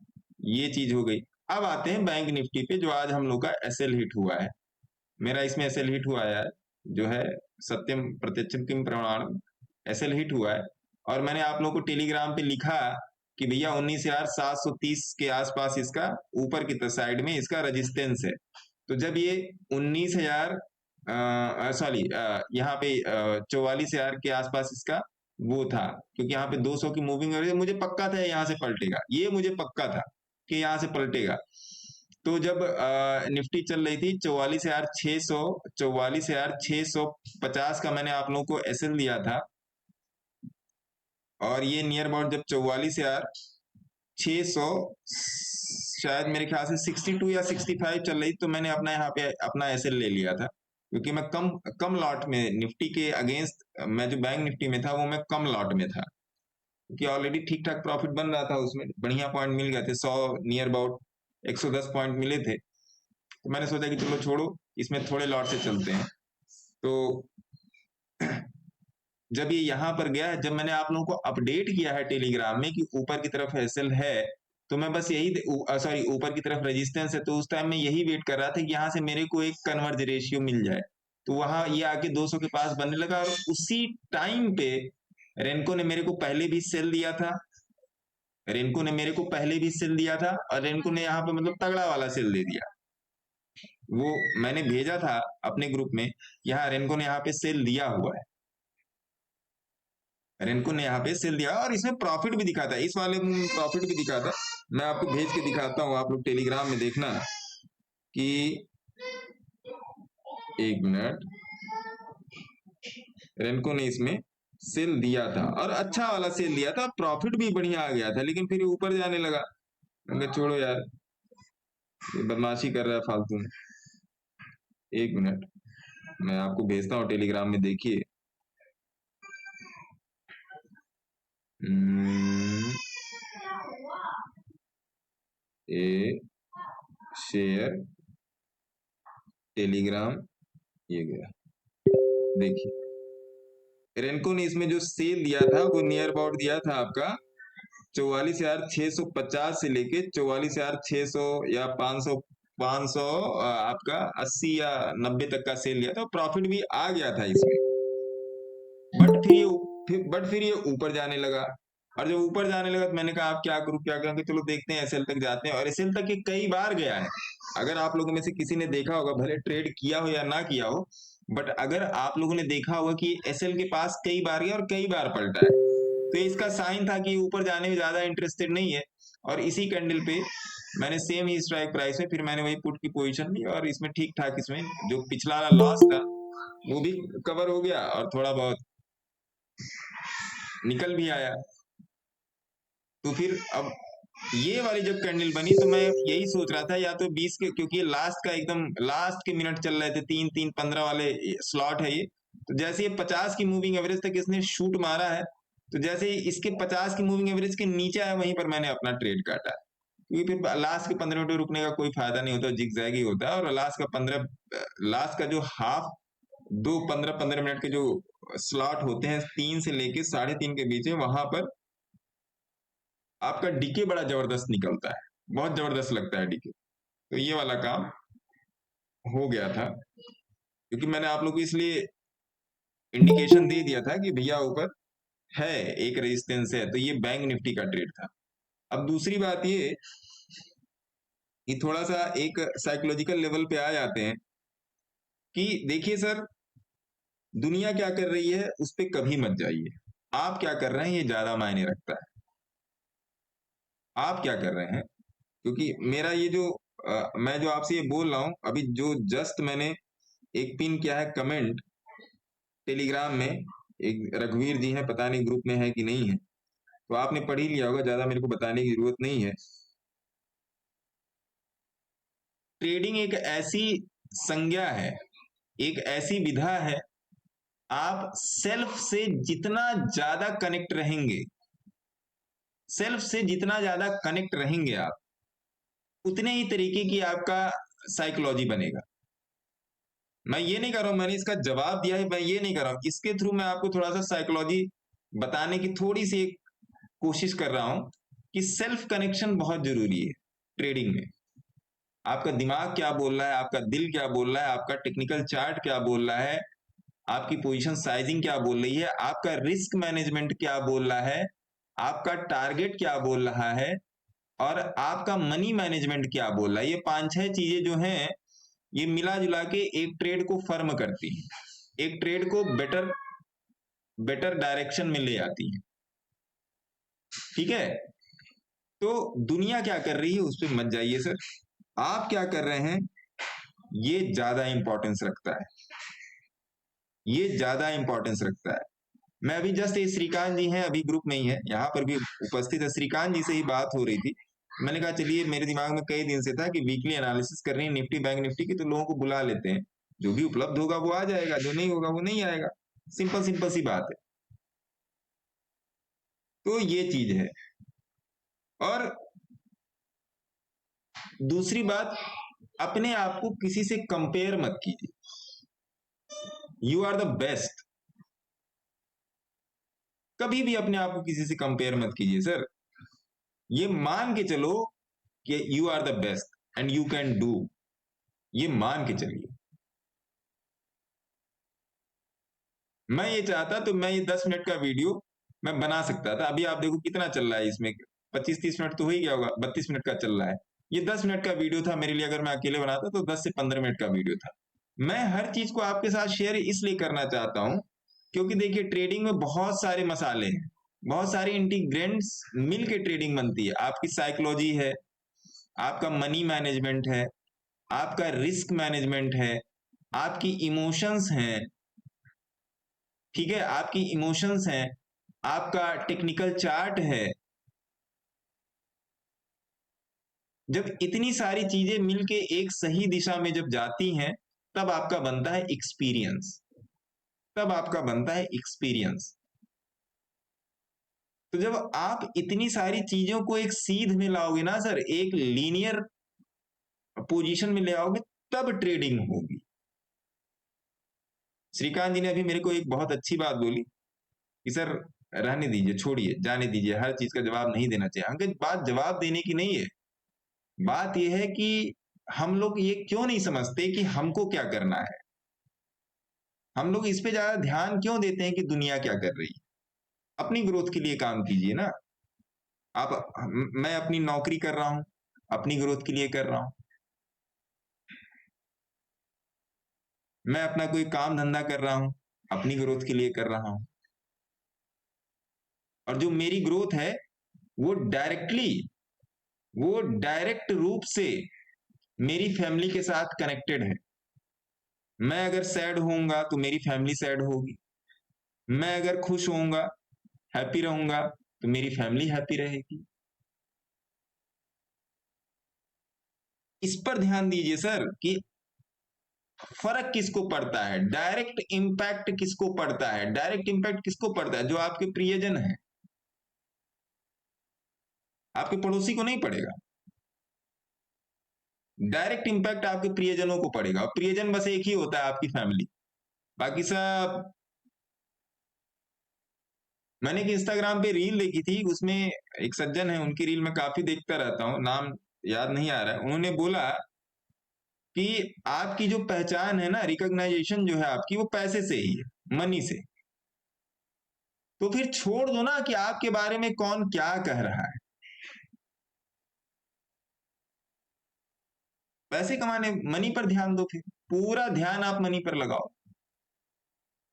ये चीज हो गई। अब आते हैं बैंक निफ्टी पे, जो आज हम लोग का एसएल हिट हुआ है। मेरा इसमें एसएल हिट हुआ है, जो है सत्यम प्रत्यक्षम किम प्रमाण, एसएल हिट हुआ है। और मैंने आप लोगों को टेलीग्राम पे लिखा कि भैया 19,730 के आसपास इसका ऊपर की साइड में इसका रेजिस्टेंस है। तो जब ये 19,000 सॉरी यहाँ पे 44,000 के आसपास इसका वो था, क्योंकि यहाँ पे 200 की मूविंग एवरेज, मुझे पक्का था यहाँ से पलटेगा, ये मुझे पक्का था कि यहाँ से पलटेगा। तो जब निफ्टी चल रही थी 44,650 का मैंने आप लोगों को एसएल दिया था, और ये नियर अबाउट जब 44,600 शायद मेरे ख्याल से 62 या 65 चल रही, तो मैंने अपना यहाँ पे अपना एसएल ले लिया था, क्योंकि मैं कम कम लॉट में निफ्टी के अगेंस्ट, मैं जो बैंक निफ्टी में था वो मैं कम लॉट में था, क्योंकि ऑलरेडी ठीक ठाक प्रॉफिट बन रहा था, उसमें बढ़िया पॉइंट मिल गए थे, 100 नियर अबाउट 110 पॉइंट मिले थे। तो मैंने सोचा कि चलो छोड़ो, इसमें थोड़े लॉट से चलते हैं। तो जब ये यहाँ पर गया, जब मैंने आप लोगों को अपडेट किया है टेलीग्राम में कि ऊपर की तरफ एसएल है, तो मैं बस यही सॉरी ऊपर की तरफ रेजिस्टेंस है, तो उस टाइम में यही वेट कर रहा था कि यहाँ से मेरे को एक कन्वर्ज रेशियो मिल जाए। तो वहां ये आके 200 के पास बनने लगा, और उसी टाइम पे रेनको ने मेरे को पहले भी सेल दिया था, रेनको ने मेरे को पहले भी सेल दिया था, और रेनको ने यहाँ पे मतलब तगड़ा वाला सेल दे दिया। वो मैंने भेजा था अपने ग्रुप में, यहाँ रेनको ने यहाँ पे सेल दिया हुआ है, रेनको ने यहाँ पे सेल दिया, और इसमें प्रॉफिट भी दिखाता है, इस वाले में प्रॉफिट भी दिखाता। मैं आपको भेज के दिखाता हूँ, आप लोग टेलीग्राम में देखना कि एक मिनट, रेनको ने इसमें सेल दिया था, और अच्छा वाला सेल दिया था, प्रॉफिट भी बढ़िया आ गया था, लेकिन फिर ऊपर जाने लगा। मैंने छोड़ो यार, ये बदमाशी कर रहा है फालतू में। एक मिनट, मैं आपको भेजता हूँ टेलीग्राम में, देखिए। ए शेयर टेलीग्राम, ये गया, देखिए रेनको ने इसमें जो सेल दिया था वो नियर अबाउट दिया था आपका 44,650 से लेके 44,600 या 500 500 आपका 80 या 90 तक का सेल लिया था, प्रॉफिट भी आ गया था इसमें। बट फिर ये ऊपर जाने लगा, और जब ऊपर जाने लगा तो मैंने कहा आप क्या करूं क्या करूं, चलो देखते हैं, एसएल तक जाते हैं। और एसएल तक ये कई बार गया है, अगर आप लोगों में से किसी ने देखा होगा, भले ट्रेड किया हो या ना किया हो, बट अगर आप लोगों ने देखा होगा कि एसएल के पास कई बार गया और कई बार पलटा है, तो इसका साइन था कि ऊपर जाने में ज्यादा इंटरेस्टेड नहीं है। और इसी कैंडल पे मैंने सेम ही स्ट्राइक प्राइस में फिर मैंने वही पुट की पोजीशन ली, और इसमें ठीक ठाक, इसमें जो पिछला वाला लॉस था वो भी कवर हो गया, और थोड़ा बहुत निकल भी आया। तो फिर अब ये वाली जब कैंडल बनी, तो मैं यही सोच रहा था, या तो 20 के, क्योंकि लास्ट का एकदम लास्ट के मिनट चल रहे थे, 3-3-15 वाले स्लॉट है ये, तो जैसे ये 50 की मूविंग एवरेज तक इसने शूट मारा है, तो जैसे ही इसके 50 की मूविंग एवरेज के नीचे आया, वहीं पर मैंने अपना ट्रेड काटा, क्योंकि फिर लास्ट के 15 मिनट रुकने का कोई फायदा नहीं होता, जिगजैग ही होता है। और लास्ट का जो हाफ 15 मिनट के जो स्लॉट होते हैं 3 से लेके 3:30 के बीच में, वहां पर आपका डीके बड़ा जबरदस्त निकलता है, बहुत जबरदस्त लगता है डीके। तो ये वाला काम हो गया था, क्योंकि मैंने आप लोग को इसलिए इंडिकेशन दे दिया था कि भैया ऊपर है एक रेजिस्टेंस है, तो ये बैंक निफ्टी का ट्रेड था। अब दूसरी बात ये कि थोड़ा सा एक साइकोलॉजिकल लेवल पे आ जाते हैं कि देखिए सर, दुनिया क्या कर रही है उस पर कभी मत जाइए, आप क्या कर रहे हैं ये ज्यादा मायने रखता है। आप क्या कर रहे हैं, क्योंकि मेरा ये जो मैं जो आपसे ये बोल रहा हूं अभी, जो जस्ट मैंने एक पिन किया है कमेंट टेलीग्राम में, एक रघुवीर जी हैं, पता नहीं ग्रुप में है कि नहीं है, तो आपने पढ़ ही लिया होगा, ज्यादा मेरे को बताने की जरूरत नहीं है। ट्रेडिंग एक ऐसी संज्ञा है, एक ऐसी विधा है, आप सेल्फ से जितना ज्यादा कनेक्ट रहेंगे, सेल्फ से जितना ज्यादा कनेक्ट रहेंगे आप, उतने ही तरीके की आपका साइकोलॉजी बनेगा। मैं ये नहीं कर रहा हूं, मैंने इसका जवाब दिया है, मैं ये नहीं कर रहा हूं, इसके थ्रू मैं आपको थोड़ा सा साइकोलॉजी बताने की थोड़ी सी एक कोशिश कर रहा हूं कि सेल्फ कनेक्शन बहुत जरूरी है ट्रेडिंग में। आपका दिमाग क्या बोल रहा है, आपका दिल क्या बोल रहा है, आपका टेक्निकल चार्ट क्या बोल रहा है, आपकी पोजीशन साइजिंग क्या बोल रही है, आपका रिस्क मैनेजमेंट क्या बोल रहा है, आपका टारगेट क्या बोल रहा है, और आपका मनी मैनेजमेंट क्या बोल रहा है। ये 5-6 चीजें जो हैं, ये मिला जुला के एक ट्रेड को फर्म करती है, एक ट्रेड को बेटर डायरेक्शन में ले आती है। ठीक है, तो दुनिया क्या कर रही है उस पर मत जाइए सर, आप क्या कर रहे हैं ये ज्यादा इंपॉर्टेंस रखता है, ये ज्यादा इंपॉर्टेंस रखता है। मैं अभी जस्ट ये श्रीकांत जी हैं, अभी ग्रुप में ही है, यहाँ पर भी उपस्थित है, श्रीकांत जी से ही बात हो रही थी। मैंने कहा चलिए, मेरे दिमाग में कई दिन से था कि वीकली एनालिसिस कर रही है निफ्टी बैंक निफ्टी की, तो लोगों को बुला लेते हैं, जो भी उपलब्ध होगा वो आ जाएगा, जो नहीं होगा वो नहीं आएगा, सिंपल सिंपल सी बात है। तो ये चीज है। और दूसरी बात, अपने आप को किसी से कंपेयर मत कीजिए, यू आर द बेस्ट। कभी भी अपने आप को किसी से कंपेयर मत कीजिए सर, ये मान के चलो कि you are the best and you can do, ये मान के चलिए। मैं ये चाहता तो मैं ये 10 मिनट का वीडियो मैं बना सकता था, अभी आप देखो कितना चल रहा है इसमें, 25-30 मिनट तो हो ही गया होगा, 32 मिनट का चल रहा है। ये 10 मिनट का वीडियो था मेरे लिए, अगर मैं अकेले बनाता तो 10 से 15 मिनट का वीडियो था। मैं हर चीज को आपके साथ शेयर इसलिए करना चाहता हूं क्योंकि देखिए, ट्रेडिंग में बहुत सारे मसाले हैं, बहुत सारे इंटीग्रेंट्स मिल के ट्रेडिंग बनती है। आपकी साइकोलॉजी है, आपका मनी मैनेजमेंट है, आपका रिस्क मैनेजमेंट है, आपकी इमोशंस हैं, ठीक है, आपकी इमोशंस हैं, आपका टेक्निकल चार्ट है। जब इतनी सारी चीजें मिलके एक सही दिशा में जब जाती हैं, तब आपका बनता है एक्सपीरियंस, तब आपका बनता है एक्सपीरियंस। तो जब आप इतनी सारी चीजों को एक सीध में लाओगे ना सर, एक लीनियर पोजीशन में ले आओगे, तब ट्रेडिंग होगी। श्रीकांत जी ने अभी मेरे को एक बहुत अच्छी बात बोली कि सर रहने दीजिए, छोड़िए, जाने दीजिए, हर चीज का जवाब नहीं देना चाहिए। अंकित, बात जवाब देने की नहीं है, बात यह है कि हम लोग ये क्यों नहीं समझते कि हमको क्या करना है। हम लोग इस पे ज्यादा ध्यान क्यों देते हैं कि दुनिया क्या कर रही है। अपनी ग्रोथ के लिए काम कीजिए ना आप। मैं अपनी नौकरी कर रहा हूं, अपनी ग्रोथ के लिए कर रहा हूं। मैं अपना कोई काम धंधा कर रहा हूं, अपनी ग्रोथ के लिए कर रहा हूं। और जो मेरी ग्रोथ है वो डायरेक्ट रूप से मेरी फैमिली के साथ कनेक्टेड है। मैं अगर सैड होऊंगा तो मेरी फैमिली सैड होगी, मैं अगर खुश होऊंगा, हैप्पी रहूंगा, तो मेरी फैमिली हैप्पी रहेगी। इस पर ध्यान दीजिए सर कि फर्क किसको पड़ता है, डायरेक्ट इंपैक्ट किसको पड़ता है। डायरेक्ट इंपैक्ट किसको पड़ता है? जो आपके प्रियजन है, आपके पड़ोसी को नहीं पड़ेगा। डायरेक्ट इम्पैक्ट आपके प्रियजनों को पड़ेगा। प्रियजन बस एक ही होता है, आपकी फैमिली। बाकी सब, मैंने एक इंस्टाग्राम पे रील देखी थी, उसमें एक सज्जन है, उनकी रील मैं काफी देखता रहता हूँ, नाम याद नहीं आ रहा है। उन्होंने बोला कि आपकी जो पहचान है ना, रिकॉग्नाइजेशन जो है आपकी, वो पैसे से ही है, मनी से। तो फिर छोड़ दो ना कि आपके बारे में कौन क्या कह रहा है। पैसे कमाने, मनी पर ध्यान दो, फिर पूरा ध्यान आप मनी पर लगाओ।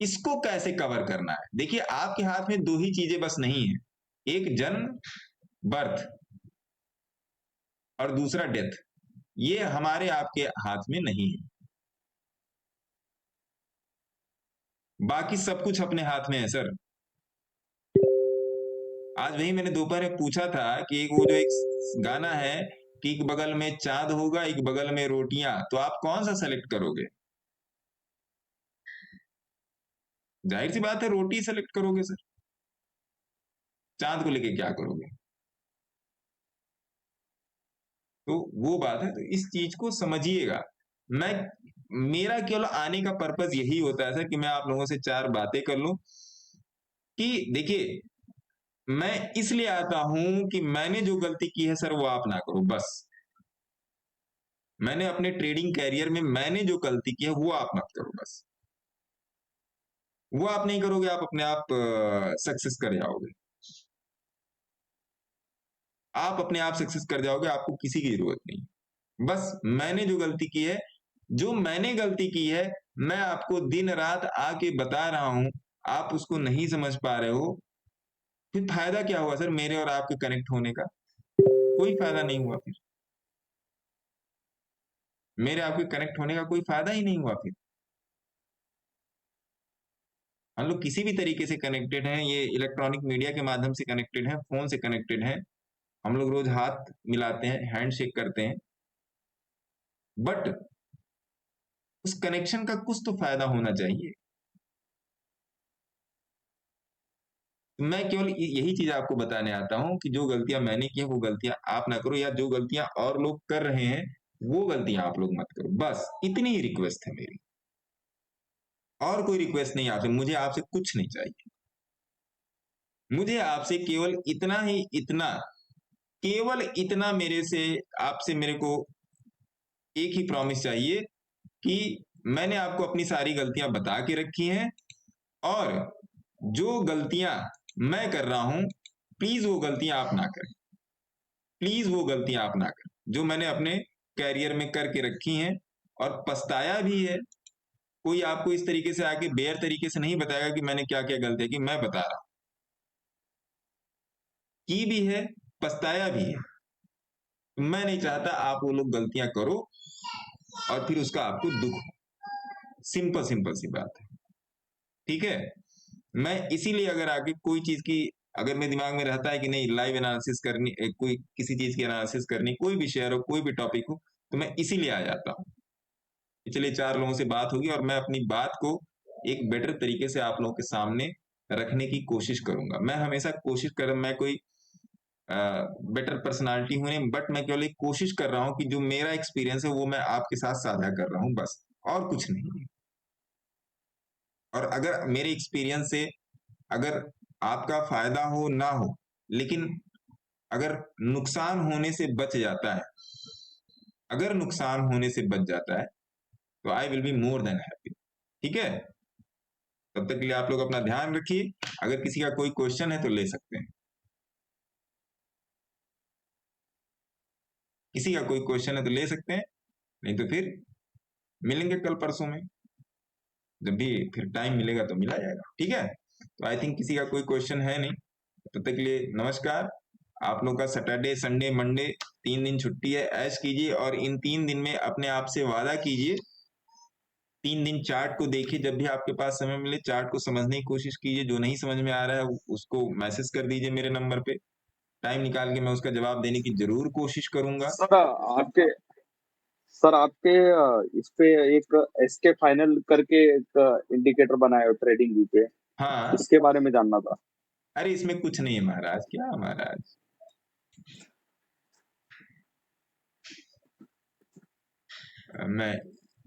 इसको कैसे कवर करना है? देखिए, आपके हाथ में दो ही चीजें बस नहीं है, एक जन्म, बर्थ, और दूसरा डेथ। ये हमारे आपके हाथ में नहीं है। बाकी सब कुछ अपने हाथ में है सर। आज वही मैंने दोपहर में पूछा था कि एक वो जो एक गाना है कि एक बगल में चांद होगा, एक बगल में रोटियां, तो आप कौन सा सेलेक्ट करोगे? जाहिर सी बात है रोटी सेलेक्ट करोगे सर। चांद को लेके क्या करोगे? तो वो बात है, तो इस चीज को समझिएगा। मैं, मेरा केवल आने का पर्पस यही होता है सर कि मैं आप लोगों से चार बातें कर लूं कि देखिए, मैं इसलिए आता हूं कि मैंने जो गलती की है सर वो आप ना करो बस। मैंने अपने ट्रेडिंग कैरियर में मैंने जो गलती की है वो आप मत करो बस। वो आप नहीं करोगे, आप अपने आप सक्सेस कर जाओगे। आप अपने आप सक्सेस कर जाओगे, आपको किसी की जरूरत नहीं। बस मैंने जो गलती की है, जो मैंने गलती की है, मैं आपको दिन रात आके बता रहा हूं, आप उसको नहीं समझ पा रहे हो। फिर फायदा क्या हुआ सर मेरे और आपके कनेक्ट होने का? कोई फायदा नहीं हुआ फिर। मेरे आपके कनेक्ट होने का कोई फायदा ही नहीं हुआ फिर। हम लोग किसी भी तरीके से कनेक्टेड हैं, ये इलेक्ट्रॉनिक मीडिया के माध्यम से कनेक्टेड हैं, फोन से कनेक्टेड हैं, हम लोग रोज हाथ मिलाते हैं, हैंड शेक करते हैं, बट उस कनेक्शन का कुछ तो फायदा होना चाहिए। मैं केवल यही चीज आपको बताने आता हूं कि जो गलतियां मैंने की है वो गलतियां आप ना करो, या जो गलतियां और लोग कर रहे हैं वो गलतियां आप लोग मत करो। बस इतनी ही रिक्वेस्ट है मेरी, और कोई रिक्वेस्ट नहीं आपसे। मुझे आपसे कुछ नहीं चाहिए। मुझे आपसे केवल इतना ही, इतना, केवल इतना मेरे से, आपसे मेरे को एक ही प्रॉमिस चाहिए कि मैंने आपको अपनी सारी गलतियां बता के रखी हैं, और जो गलतियां मैं कर रहा हूं, प्लीज वो गलतियां आप ना करें। प्लीज वो गलतियां आप ना करें जो मैंने अपने कैरियर में करके रखी हैं, और पछताया भी है। कोई आपको इस तरीके से आके बेयर तरीके से नहीं बताएगा कि मैंने क्या क्या गलतियां की, मैं बता रहा हूं। की भी है, पछताया भी है। मैं नहीं चाहता आप वो लोग गलतियां करो और फिर उसका आपको दुख हो। सिंपल सिंपल सी बात है, ठीक है? मैं इसीलिए अगर आगे कोई चीज की, अगर मेरे दिमाग में रहता है कि नहीं लाइव एनालिसिस करनी, कोई किसी चीज की एनालिसिस करनी, कोई भी शेयर हो, कोई भी टॉपिक हो, तो मैं इसीलिए आ जाता हूँ। पिछले चार लोगों से बात होगी और मैं अपनी बात को एक बेटर तरीके से आप लोगों के सामने रखने की कोशिश करूंगा। मैं हमेशा कोशिश कर, मैं कोई बेटर पर्सनालिटी हूं नहीं, बट मैं केवल एक कोशिश कर रहा हूं कि जो मेरा एक्सपीरियंस है वो मैं आपके साथ साझा कर रहा हूं, बस, और कुछ नहीं। और अगर मेरे एक्सपीरियंस से अगर आपका फायदा हो ना हो, लेकिन अगर नुकसान होने से बच जाता है, अगर नुकसान होने से बच जाता है, तो I will be more than happy. ठीक है? तब तक के लिए आप लोग अपना ध्यान रखिए। अगर किसी का कोई क्वेश्चन है तो ले सकते हैं। किसी का कोई क्वेश्चन है तो ले सकते हैं, नहीं तो फिर मिलेंगे कल परसों में, जब भी फिर टाइम मिलेगा तो मिला जाएगा। ठीक है? तो आई थिंक किसी का कोई क्वेश्चन है नहीं। तब तक के लिए नमस्कार। आप लोग का सैटरडे, संडे, मंडे 3 दिन छुट्टी है, ऐश कीजिए, और इन 3 दिन में अपने आप से वादा कीजिए, 3 दिन चार्ट को देखिए, जब भी आपके पास समय मिले चार्ट को समझने की कोशिश कीजिए। जो नहीं समझ में आ रहा है उसको मैसेज कर दीजिए मेरे नंबर पे, टाइम निकाल के मैं उसका जवाब देने की जरूर कोशिश करूंगा। सर आपके इस पे एक एसके फाइनल करके एक इंडिकेटर बनाए हो ट्रेडिंग व्यू पे, हाँ, इसके बारे में जानना था। अरे इसमें कुछ नहीं है महाराज, क्या महाराज, मैं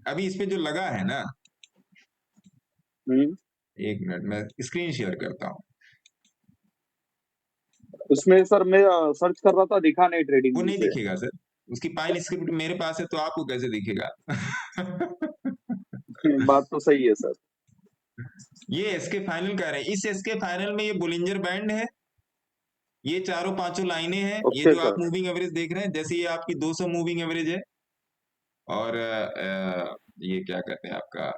अभी इस पे जो लगा है ना, हम्म, 1 मिनट मैं स्क्रीन शेयर करता हूँ। उसमें सर मैं सर्च कर रहा था, दिखा नहीं ट्रेडिंग वो व्यू नहीं पे। दिखेगा सर, उसकी पाइन स्क्रिप्ट मेरे पास है तो आपको कैसे दिखेगा? बात तो सही है सर। ये एसके फाइनल कह रहे हैं, इस एसके फाइनल में ये बोलिंजर बैंड है, ये चारों पांचों लाइनें हैं, ये ओके जो आप सर। मूविंग एवरेज देख रहे हैं, जैसे ये आपकी 200 मूविंग एवरेज है, और ये क्या कहते हैं आपका,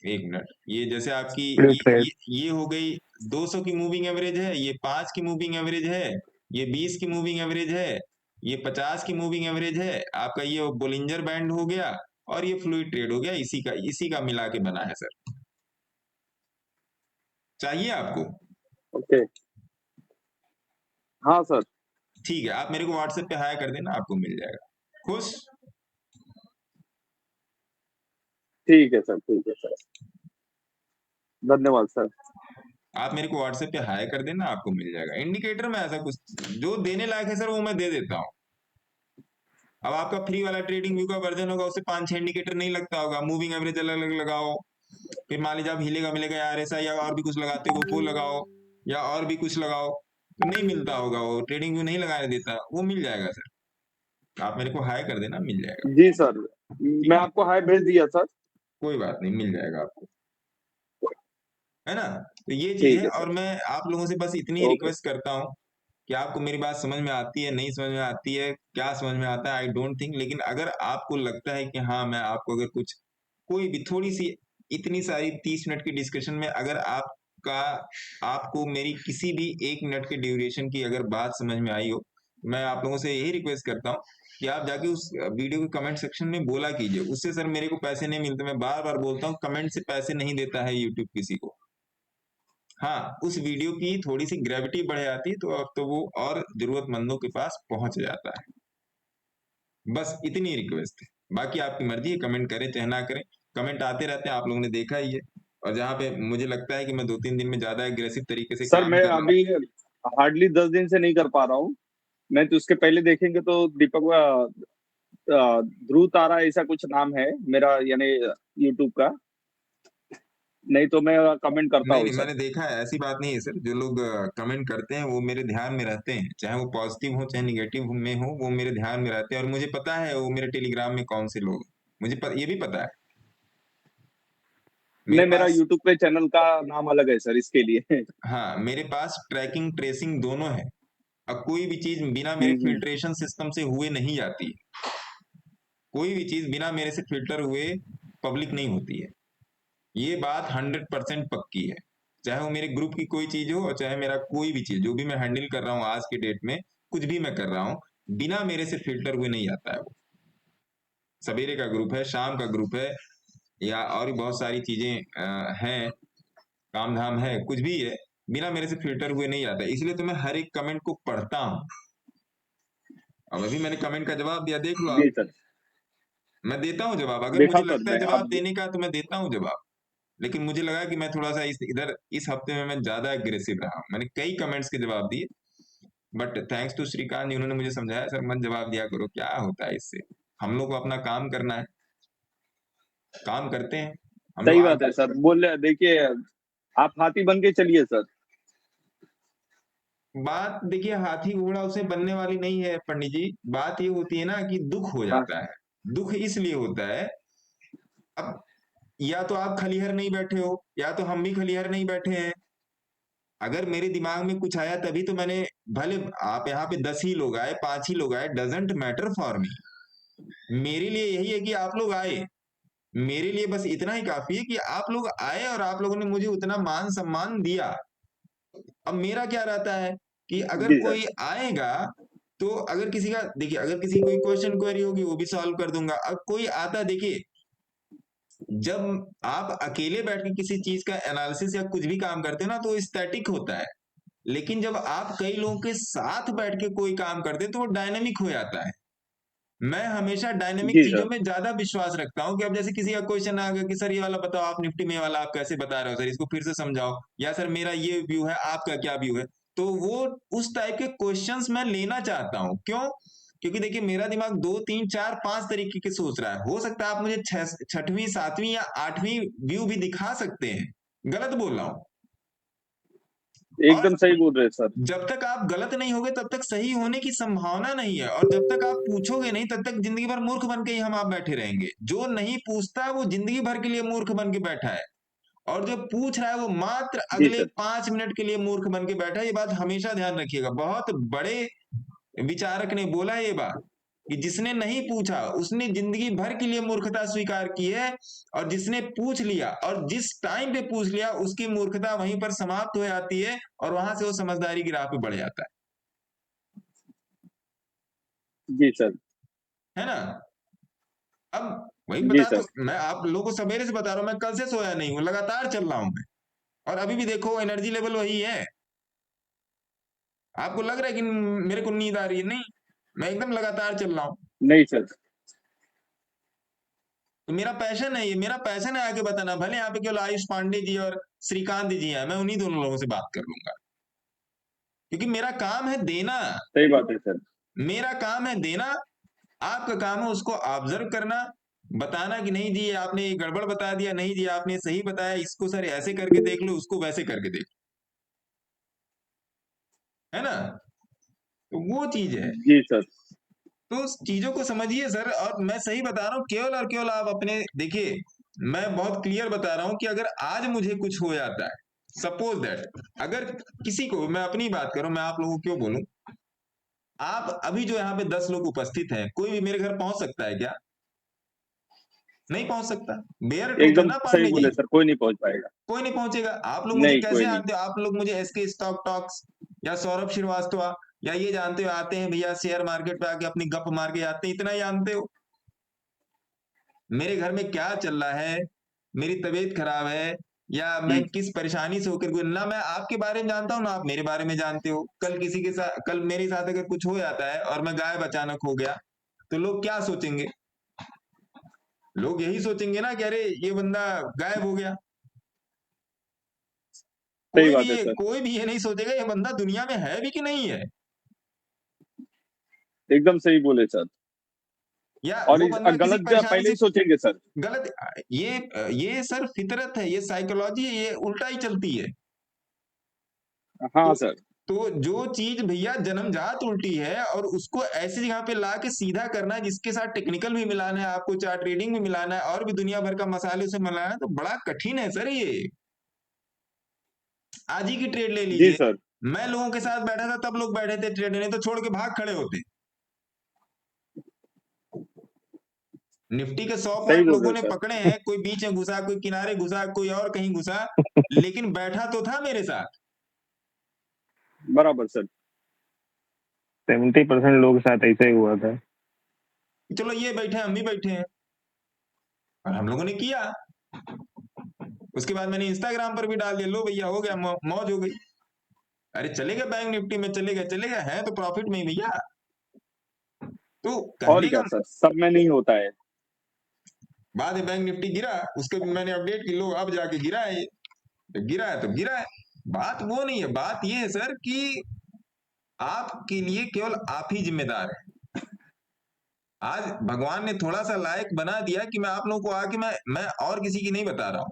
1 मिनट, ये जैसे आपकी स्प्लिट रेट। ये हो गई 200 की मूविंग एवरेज है, ये 5 की मूविंग एवरेज है, ये 20 की मूविंग एवरेज है, ये 50 की मूविंग एवरेज है, आपका ये बोलिंजर बैंड हो गया, और ये फ्लूइड ट्रेड हो गया, इसी का मिला के बना है सर। चाहिए आपको? ओके। हाँ सर। ठीक है, आप मेरे को व्हाट्सएप पे हाई कर देना, आपको मिल जाएगा। खुश? ठीक है सर, ठीक है सर। धन्यवाद सर। आप मेरे को व्हाट्सएप पे हाई कर देना, आपको मिल जाएगा। इंडिकेटर में ऐसा कुछ जो देने लायक है सर वो मैं दे देता हूँ। अब आपका फ्री वाला ट्रेडिंग व्यू का वर्जन होगा, उससे 5-6 इंडिकेटर नहीं लगता होगा, मूविंग एवरेज अलग अलग लगाओ, फिर मान लीजिए आप हिलेगा मिलेगा या आरएसआई या और भी कुछ लगाते हो वो लगाओ, या और भी कुछ लगाओ, तो नहीं मिलता होगा, वो ट्रेडिंग व्यू नहीं लगाने देता, वो मिल जाएगा सर। आप मेरे को हाई कर देना, मिल जाएगा। जी सर, ठीक मैं है, आपको हाय भेज दिया सर। कोई बात नहीं, मिल जाएगा आपको, है ना? तो ये चीज ठीक है, है और सर। मैं आप लोगों से बस इतनी ही ओके। रिक्वेस्ट करता हूँ कि आपको मेरी बात समझ में आती है, नहीं समझ में आती है, क्या समझ में आता है आई डोंट थिंक, लेकिन अगर आपको लगता है कि हाँ मैं आपको अगर कुछ कोई भी थोड़ी सी, इतनी सारी 30 मिनट की डिस्कशन में अगर आपका आपको मेरी किसी भी 1 मिनट के ड्यूरेशन की अगर बात समझ में आई हो, तो मैं आप लोगों से यही रिक्वेस्ट करता हूँ कि आप जाके उस वीडियो के कमेंट सेक्शन में बोला कीजिए। उससे सर मेरे को पैसे नहीं मिलते, मैं बार बार बोलता हूँ, कमेंट से पैसे नहीं देता है यूट्यूब किसी को। हाँ, उस वीडियो की थोड़ी सी ग्रेविटी बढ़ जाती है तो अब तो वो और जरूरतमंदों के पास पहुंच जाता है। बस इतनी रिक्वेस्ट है, बाकी आपकी मर्जी है, कमेंट करें चाहे ना करें, कमेंट आते रहते हैं, आप लोगों ने देखा ही है। और जहां पे मुझे लगता है कि मैं 2-3 दिन में ज्यादा एग्रेसिव तरीके से सर काम मैं कर रहा हूँ। अभी हार्डली 10 दिन से नहीं कर पा रहा हूँ। मैं तो उसके पहले देखेंगे तो दीपक ध्रुव तारा ऐसा कुछ नाम है मेरा, यानी यूट्यूब का। नहीं तो मैं कमेंट करता नहीं हूँ नहीं, सर। मैंने देखा है, ऐसी बात नहीं है सर, जो लोग कमेंट करते हैं वो मेरे ध्यान में रहते हैं, चाहे वो पॉजिटिव हो चाहे निगेटिव में हो, वो मेरे ध्यान में रहते हैं, और मुझे पता है वो मेरे टेलीग्राम में कौन से लोग हैं। ये भी पता है मेरे नहीं, मेरा पास। यूट्यूब पे चैनल का नाम अलग है सर, इसके लिए। हाँ, मेरे पास ट्रैकिंग ट्रेसिंग दोनों है। अब कोई भी चीज बिना मेरे हम्म। फिल्ट्रेशन सिस्टम से हुए नहीं जाती है, कोई भी चीज बिना मेरे से फिल्टर हुए पब्लिक नहीं होती है, ये बात 100% पक्की है। चाहे वो मेरे ग्रुप की कोई चीज हो और चाहे मेरा कोई भी चीज जो भी मैं हैंडल कर रहा हूँ आज के डेट में, कुछ भी मैं कर रहा हूँ, बिना मेरे से फिल्टर हुए नहीं आता है वो। सवेरे का ग्रुप है, शाम का ग्रुप है, या और भी बहुत सारी चीजें हैं, काम धाम है, कुछ भी है, बिना मेरे से फिल्टर हुए नहीं आता है, इसलिए तो मैं हर एक कमेंट को पढ़ता हूँ। अब अभी मैंने कमेंट का जवाब दिया, देख लो आप। जी सर। मैं देता हूँ जवाब, अगर देखा मुझे सर लगता है मैं जवाब अब। देने का तो मैं देता हूँ जवाब, लेकिन मुझे लगा कि मैं थोड़ा सा इस हफ्ते में मैं ज्यादा एग्रेसिव रहा हूँ, मैंने कई कमेंट्स के जवाब दिए, बट थैंक्स टू श्रीकांत जी, उन्होंने मुझे समझाया सर मत जवाब दिया करो, क्या होता है इससे, हम लोग को अपना काम करना है, काम करते हैं हम लोग सही आज। बात है सर, बोल रहे देखिए, आप हाथी बन के चलिए सर। बात देखिए, हाथी घोड़ा उसे बनने वाली नहीं है पंडित जी, बात ये होती है ना कि दुख हो हाँ। जाता है। दुख इसलिए होता है, अब या तो आप खलिहर नहीं बैठे हो, या तो हम भी खलिहर नहीं बैठे हैं। अगर मेरे दिमाग में कुछ आया तभी तो मैंने, भले आप यहाँ पे 10 ही लोग आए, 5 ही लोग आए, डजेंट मैटर फॉर मी, मेरे लिए यही है कि आप लोग आए, मेरे लिए बस इतना ही काफी है कि आप लोग आए और आप लोगों ने मुझे उतना मान सम्मान दिया। अब मेरा क्या रहता है कि अगर जी सर। कोई आएगा, तो अगर किसी का देखिए, अगर किसी की कोई क्वेश्चन क्वेरी होगी वो भी सॉल्व कर दूंगा। अब कोई आता देखिए, जब आप अकेले बैठ के किसी चीज का एनालिसिस या कुछ भी काम करते हो ना, तो वो स्टैटिक होता है, लेकिन जब आप कई लोगों के साथ बैठ के कोई काम करते हैं तो वो डायनेमिक हो जाता है। मैं हमेशा डायनेमिक जी चीजों सर। में ज्यादा विश्वास रखता हूं, कि अब जैसे किसी का क्वेश्चन आ गया कि सर ये वाला बताओ, आप निफ्टी में वाला आप कैसे बता रहे हो सर, इसको फिर से समझाओ, या सर मेरा ये व्यू है, आपका क्या व्यू है, तो वो उस टाइप के क्वेश्चंस मैं लेना चाहता हूं। क्यों? क्योंकि देखिए मेरा दिमाग 2 3 4 5 तरीके के सोच रहा है। हो सकता है आप मुझे छठवीं सातवीं या आठवीं व्यू भी दिखा सकते हैं, गलत बोल रहा हूं। और एकदम सही बोल रहे हैं सर। जब तक आप गलत नहीं होगे तब तक सही होने की संभावना नहीं है, और जब तक आप पूछोगे नहीं तब तक जिंदगी भर मूर्ख बन के ही हम आप बैठे रहेंगे। जो नहीं पूछता वो जिंदगी भर के लिए मूर्ख बन के बैठा है, और जो पूछ रहा है वो मात्र जी अगले सर। 5 मिनट के लिए मूर्ख बन के बैठा है। ये बात हमेशा ध्यान रखिएगा। बहुत बड़े विचारक ने बोला ये बात कि जिसने नहीं पूछा उसने जिंदगी भर के लिए मूर्खता स्वीकार की है, और जिसने पूछ लिया और जिस टाइम पे पूछ लिया उसकी मूर्खता वहीं पर समाप्त हो जाती है, और वहां से वो समझदारी की राह पे बढ़ जाता जी सर। है ना। अब वही जी बता, तो सर। मैं आप लोगों को सवेरे से बता रहा हूं, मैं कल से सोया नहीं हूं, लगातार चल रहा हूं मैं, और अभी भी देखो एनर्जी लेवल वही है। आपको लग रहा है कि मेरे को नींद आ रही है? नहीं, मैं एकदम लगातार चल रहा हूं। नहीं सर। तो मेरा पैशन है, ये मेरा पैशन है आगे बताना। भले यहाँ पे केवल आयुष पांडे जी और श्रीकांत जी हैं, मैं उन्हीं दोनों लोगों से बात कर लूंगा, क्योंकि मेरा काम है देना। सही बात है सर। मेरा काम है देना, आपका काम है उसको ऑब्जर्व करना, बताना कि नहीं जी ये आपने ये गड़बड़ बता दिया, नहीं जी आपने सही बताया, इसको सर ऐसे करके देख लो, उसको वैसे करके देख लो, है ना। तो वो चीज है। जी सर। तो उस चीजों को समझिए सर, और मैं सही बता रहा हूँ, केवल और केवल आप अपने देखिए, मैं बहुत क्लियर बता रहा हूं कि अगर आज मुझे कुछ हो जाता है, सपोज दैट, अगर किसी को, मैं अपनी बात करूं, मैं आप लोगों को क्यों बोलूं, आप अभी जो यहाँ पे 10 लोग उपस्थित हैं, कोई भी मेरे घर पहुंच सकता है क्या? नहीं पहुंच सकता। बेयर ट्रूथ है एकदम ना सही पांडे जी। बोले सर, कोई नहीं पहुंच पाएगा। कोई नहीं पहुंचेगा। आप लोग मुझे नहीं, कैसे कोई नहीं। जानते हो? आप लोग मुझे एसके स्टॉक टॉक्स या सौरभ श्रीवास्तव या ये जानते हो, आते हैं भैया शेयर मार्केट पे आके अपनी गप मार के आते हैं, इतना ही जानते हो। मेरे घर में क्या चल रहा है, मेरी तबीयत खराब है, या मैं जी। किस परेशानी से होकर ना मैं आपके बारे में जानता हूँ ना आप मेरे बारे में जानते हो। कल किसी के साथ, कल मेरे साथ अगर कुछ हो जाता है और मैं गायब अचानक हो गया, तो लोग क्या सोचेंगे? लोग यही सोचेंगे ना कि अरे ये बंदा गायब हो गया। सही बात है सर। कोई भी ये नहीं सोचेगा ये बंदा दुनिया में है भी कि नहीं है, एकदम सही बोले सर। या और वो इस बंदा किसी गलत परेशानी पहले से। ही सोचेंगे सर। गलत, ये सर फितरत है, ये साइकोलॉजी है, ये उल्टा ही चलती है। हाँ तो सर। तो जो चीज भैया जन्मजात उल्टी है, और उसको ऐसी जगह पे ला के सीधा करना है जिसके साथ टेक्निकल भी मिलाना है, आपको चार्ट ट्रेडिंग भी मिलाना है, और भी दुनिया भर का मसाले से मिलाना है, तो बड़ा कठिन है सर ये। आज ही की ट्रेड ले जी लीजिए, सर। मैं लोगों के साथ बैठा था तब लोग बैठे थे ट्रेड, नहीं तो छोड़ के भाग खड़े होते। निफ्टी के 100 सही पॉइंट बोल रहे लोगों हैं ने सर। पकड़े हैं, कोई बीच में घुसा, कोई किनारे घुसा, कोई और कहीं घुसा, लेकिन बैठा तो था मेरे साथ। बराबर सर। 70% लोगों के साथ ऐसा ही हुआ था। चलो ये बैठे हैं, हम भी बैठे हैं, और हम लोगों ने किया। उसके बाद मैंने इंस्टाग्राम पर भी डाल दिया, लो भैया हो गया, मौज हो गई। अरे चले गए बैंक निफ्टी में, चले गए हैं तो प्रॉफिट में ही भैया। तो और कहने क्या का सर, सब में नहीं होता है। बाद में बैंक निफ्टी गिरा, उसके भी मैंने अपडेट की, लो अब जाके गिरा है ये, तो गिरा है तो गिरा है। बात वो नहीं है, बात ये है सर कि आपके लिए केवल आप ही जिम्मेदार है। आज भगवान ने थोड़ा सा लायक बना दिया कि मैं आप लोगों को आके मैं और किसी की नहीं बता रहा हूं,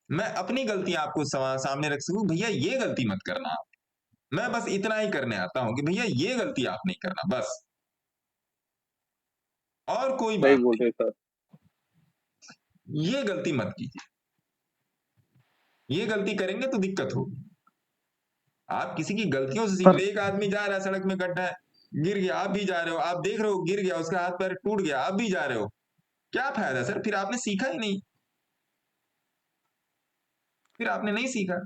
मैं अपनी गलतियां आपको सामने रख सकूं, भैया ये गलती मत करना आप। मैं बस इतना ही करने आता हूं कि भैया ये गलती आप नहीं करना, बस, और कोई सही बात बोल नहीं, रहे सर। ये गलती मत कीजिए। ये गलती करेंगे तो दिक्कत होगी। आप किसी की गलतियों से सीख पर लो। एक आदमी जा रहा है, सड़क में गड्ढा है, गिर गया, आप भी जा रहे हो, आप देख रहे हो गिर गया, उसका हाथ पैर टूट गया, आप भी जा रहे हो, क्या फायदा सर? फिर आपने सीखा ही नहीं, फिर आपने नहीं सीखा।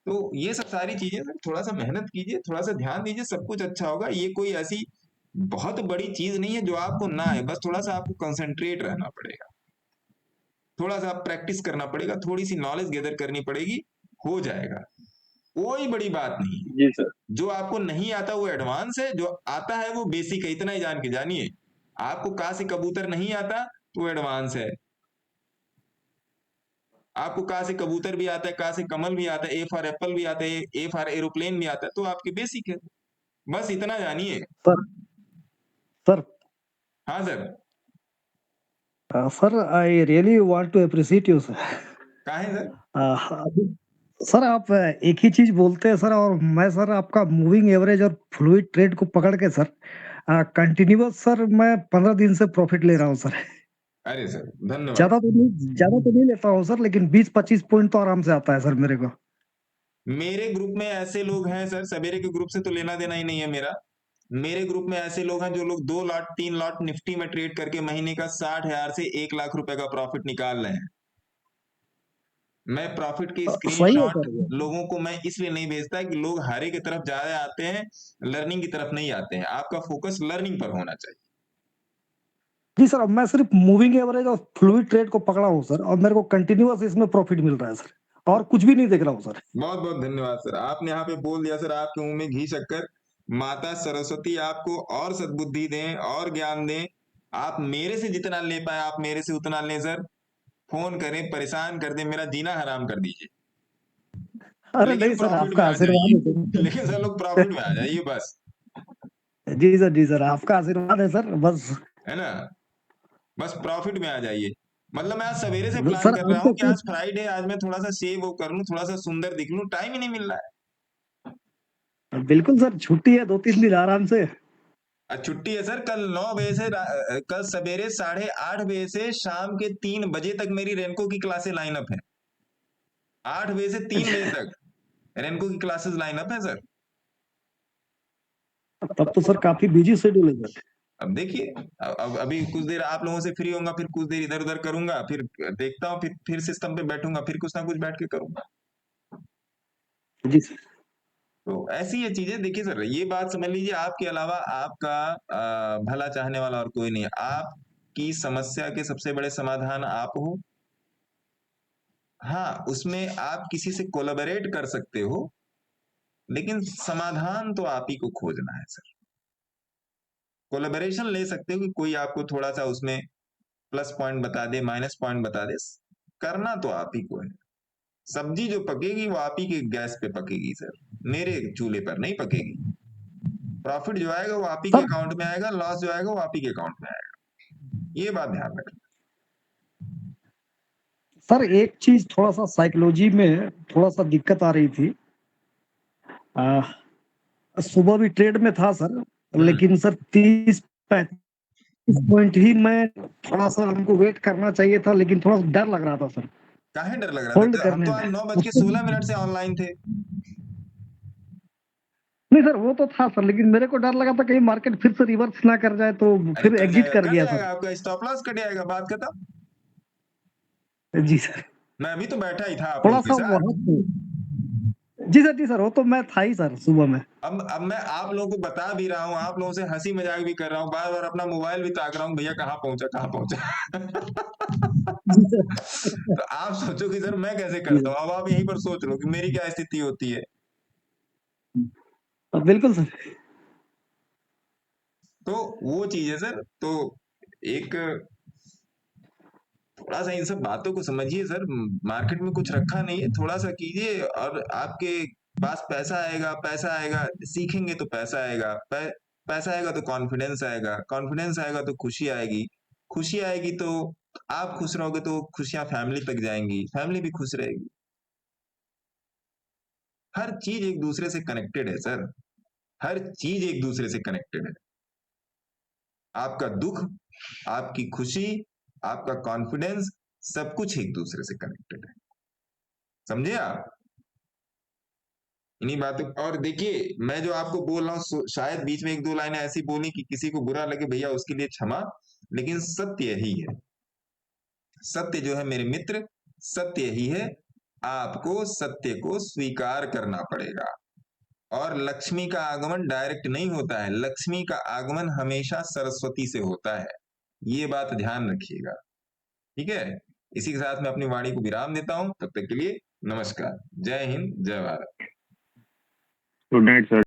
तो ये सब सारी चीजें सर, थोड़ा सा मेहनत कीजिए, थोड़ा सा ध्यान दीजिए, सब कुछ अच्छा होगा। ये कोई ऐसी बहुत बड़ी चीज नहीं है जो आपको ना है, बस थोड़ा सा आपको कंसंट्रेट रहना पड़ेगा, थोड़ा सा प्रैक्टिस करना पड़ेगा, थोड़ी सी नॉलेज गैदर करनी पड़ेगी, हो जाएगा। कोई बड़ी बात नहीं है। जी सर। जो आपको नहीं आता वो एडवांस है, जो आता है वो बेसिक है, इतना ही जान के जानिए। आपको का से कबूतर नहीं आता तो वो एडवांस है। आपको का से कबूतर भी आता है, का से कमल भी आता है, ए फॉर एप्पल भी आता है, ए फॉर एरोप्लेन भी आता है, तो आपके बेसिक है, बस इतना जानिए। सर सर हाँ sir. Sir I really want to appreciate you sir. काहे सर? सर आप एक ही चीज बोलते हैं सर, और मैं सर आपका मूविंग एवरेज और फ्लूइड ट्रेड को पकड़ के सर कंटिन्यूअस सर मैं 15 दिन से प्रॉफिट ले रहा हूँ सर। अरे सर धन्यवाद। ज्यादा तो नहीं लेता हूँ सर, लेकिन 20-25 पॉइंट तो आराम से आता है सर मेरे को। मेरे ग्रुप में ऐसे लोग हैं सर, सवेरे के ग्रुप से तो लेना देना ही नहीं है मेरा। मेरे ग्रुप में ऐसे लोग हैं जो लोग 2 लॉट 3 लॉट निफ्टी में ट्रेड करके महीने का 60,000 से 1 लाख रुपए का प्रॉफिट निकाल रहे हैं। मैं प्रॉफिट के सही है स्क्रीनशॉट सर ये। लोगों को मैं इसलिए नहीं भेजता कि लोग हारे की तरफ ज्यादा आते हैं, लर्निंग की तरफ नहीं आते हैं। आपका फोकस लर्निंग पर होना चाहिए। जी सर, अब मैं सिर्फ मूविंग एवरेज और फ्लूइड ट्रेड को पकड़ा हूँ सर, और मेरे को कंटिन्यूअस इसमें प्रॉफिट मिल रहा है सर, और कुछ भी नहीं देख रहा हूँ सर। बहुत बहुत धन्यवाद सर, आपने यहाँ पे बोल दिया सर, आपके मुंह में घी शक्कर। माता सरस्वती आपको और सद्बुद्धि दें और ज्ञान दें। आप मेरे से जितना ले पाए आप मेरे से उतना लें सर। फोन करें, परेशान कर दें, मेरा जीना हराम कर दीजिए, अरे लेकिन नहीं सर, प्रॉफिट में आपका आ आशीर्वाद है जाइए। सर। लेकिन सर लोग प्रॉफिट में आ जाइए बस, जी सर, आपका आशीर्वाद है सर, बस। है ना। बस प्रॉफिट में आ जाइए। मतलब मैं आज सवेरे से प्लान सर कर रहा आपका हूँ कि आज फ्राइडे, आज मैं थोड़ा सा सेव वो कर लूँ, थोड़ा सा सुंदर दिख लूँ, टाइम ही नहीं मिल रहा है। बिल्कुल सर, छुट्टी है 2-3 दिन आराम से। छुट्टी है सर। कल 9 बजे से कल सवेरे 8:30 बजे से शाम के 3 बजे तक मेरी रेनको की क्लासेस लाइनअप है। 8 बजे से 3 बजे तक रेनको की क्लासेस लाइनअप है सर। तब तो सर काफी बिजी शेड्यूल है सर। अब देखिए, अब अभी कुछ देर आप लोगों से फ्री होऊंगा, फिर कुछ देर इधर उधर करूंगा, फिर देखता हूँ, फिर सिस्टम पे बैठूंगा, फिर कुछ ना कुछ बैठ के करूंगा। जी सर। तो ऐसी ये चीजें देखिए सर, ये बात समझ लीजिए, आपके अलावा आपका भला चाहने वाला और कोई नहीं है। आपकी समस्या के सबसे बड़े समाधान आप हो। हाँ, उसमें आप किसी से कोलैबोरेट कर सकते हो, लेकिन समाधान तो आप ही को खोजना है सर। कोलैबोरेशन ले सकते हो कि कोई आपको थोड़ा सा उसमें प्लस पॉइंट बता दे, माइनस पॉइंट बता दे, करना तो आप ही को है। सब्जी जो पकेगी वो आप ही के गैस पे पकेगी सर, मेरे चूल्हे पर नहीं पकेगी। प्रॉफिट जो आएगा वो आप ही के अकाउंट में आएगा, लॉस जो आएगा वो आप ही के अकाउंट में आएगा। ये बात ध्यान रखना। सर एक चीज थोड़ा सा साइकोलॉजी में थोड़ा सा दिक्कत आ रही थी। सुबह भी ट्रेड में था सर, लेकिन सर 30-35 पॉइंट ही मैं थोड़ा सा हमको वेट करना चाहिए था, लेकिन थोड़ा डर लग रहा था सर काहे डर लग रहा होल्ड था? हम करने तो में। आज 9:16 से ऑनलाइन थे। नहीं सर, वो तो था सर, लेकिन मेरे को डर लगा था कहीं मार्केट फिर से रिवर्स ना कर जाए, तो अरे फिर कर एग्जिट जाएगा, कर कर गया जाएगा, सर। आपका स्टॉप लॉस कट जाएगा, बात खत्म। जी सर। मैं अभी तो बैठा ही था आप थोड़ा लोगों के सा साथ। वहां पे जी सर, वो तो मैं था ही सर सुबह में। अब मैं आप लोगों को बता भी रहा हूँ, आप लोगों से हंसी मजाक भी कर रहा हूँ, बार बार अपना मोबाइल भी ताक रहा हूँ, भैया कहाँ पहुंचा कहाँ पहुंचा। जी सर। तो आप सोचो कि सर मैं कैसे जी करता हूँ, अब आप यहीं पर सोच लो कि मेरी क्या स्थिति होती है। बिल्कुल सर। तो वो चीज है सर। तो एक थोड़ा सा इन सब बातों को समझिए सर। मार्केट में कुछ रखा नहीं है, थोड़ा सा कीजिए और आपके पास पैसा आएगा। पैसा आएगा, सीखेंगे तो पैसा आएगा। पैसा आएगा तो कॉन्फिडेंस आएगा, कॉन्फिडेंस आएगा तो खुशी आएगी, खुशी आएगी तो आप खुश रहोगे तो खुशियां फैमिली तक जाएंगी, फैमिली भी खुश रहेगी। हर चीज एक दूसरे से कनेक्टेड है सर, हर चीज एक दूसरे से कनेक्टेड है। आपका दुख, आपकी खुशी, आपका कॉन्फिडेंस, सब कुछ एक दूसरे से कनेक्टेड है। समझे आप इन्हीं बातों। और देखिए मैं जो आपको बोल रहा हूँ, शायद बीच में 1-2 लाइनें ऐसी बोली कि किसी को बुरा लगे, भैया उसके लिए क्षमा, लेकिन सत्य यही है। सत्य जो है मेरे मित्र, सत्य यही है, आपको सत्य को स्वीकार करना पड़ेगा। और लक्ष्मी का आगमन डायरेक्ट नहीं होता है, लक्ष्मी का आगमन हमेशा सरस्वती से होता है, ये बात ध्यान रखिएगा। ठीक है, इसी के साथ मैं अपनी वाणी को विराम देता हूं। तब तक के लिए नमस्कार, जय हिंद, जय भारत। Good night sir.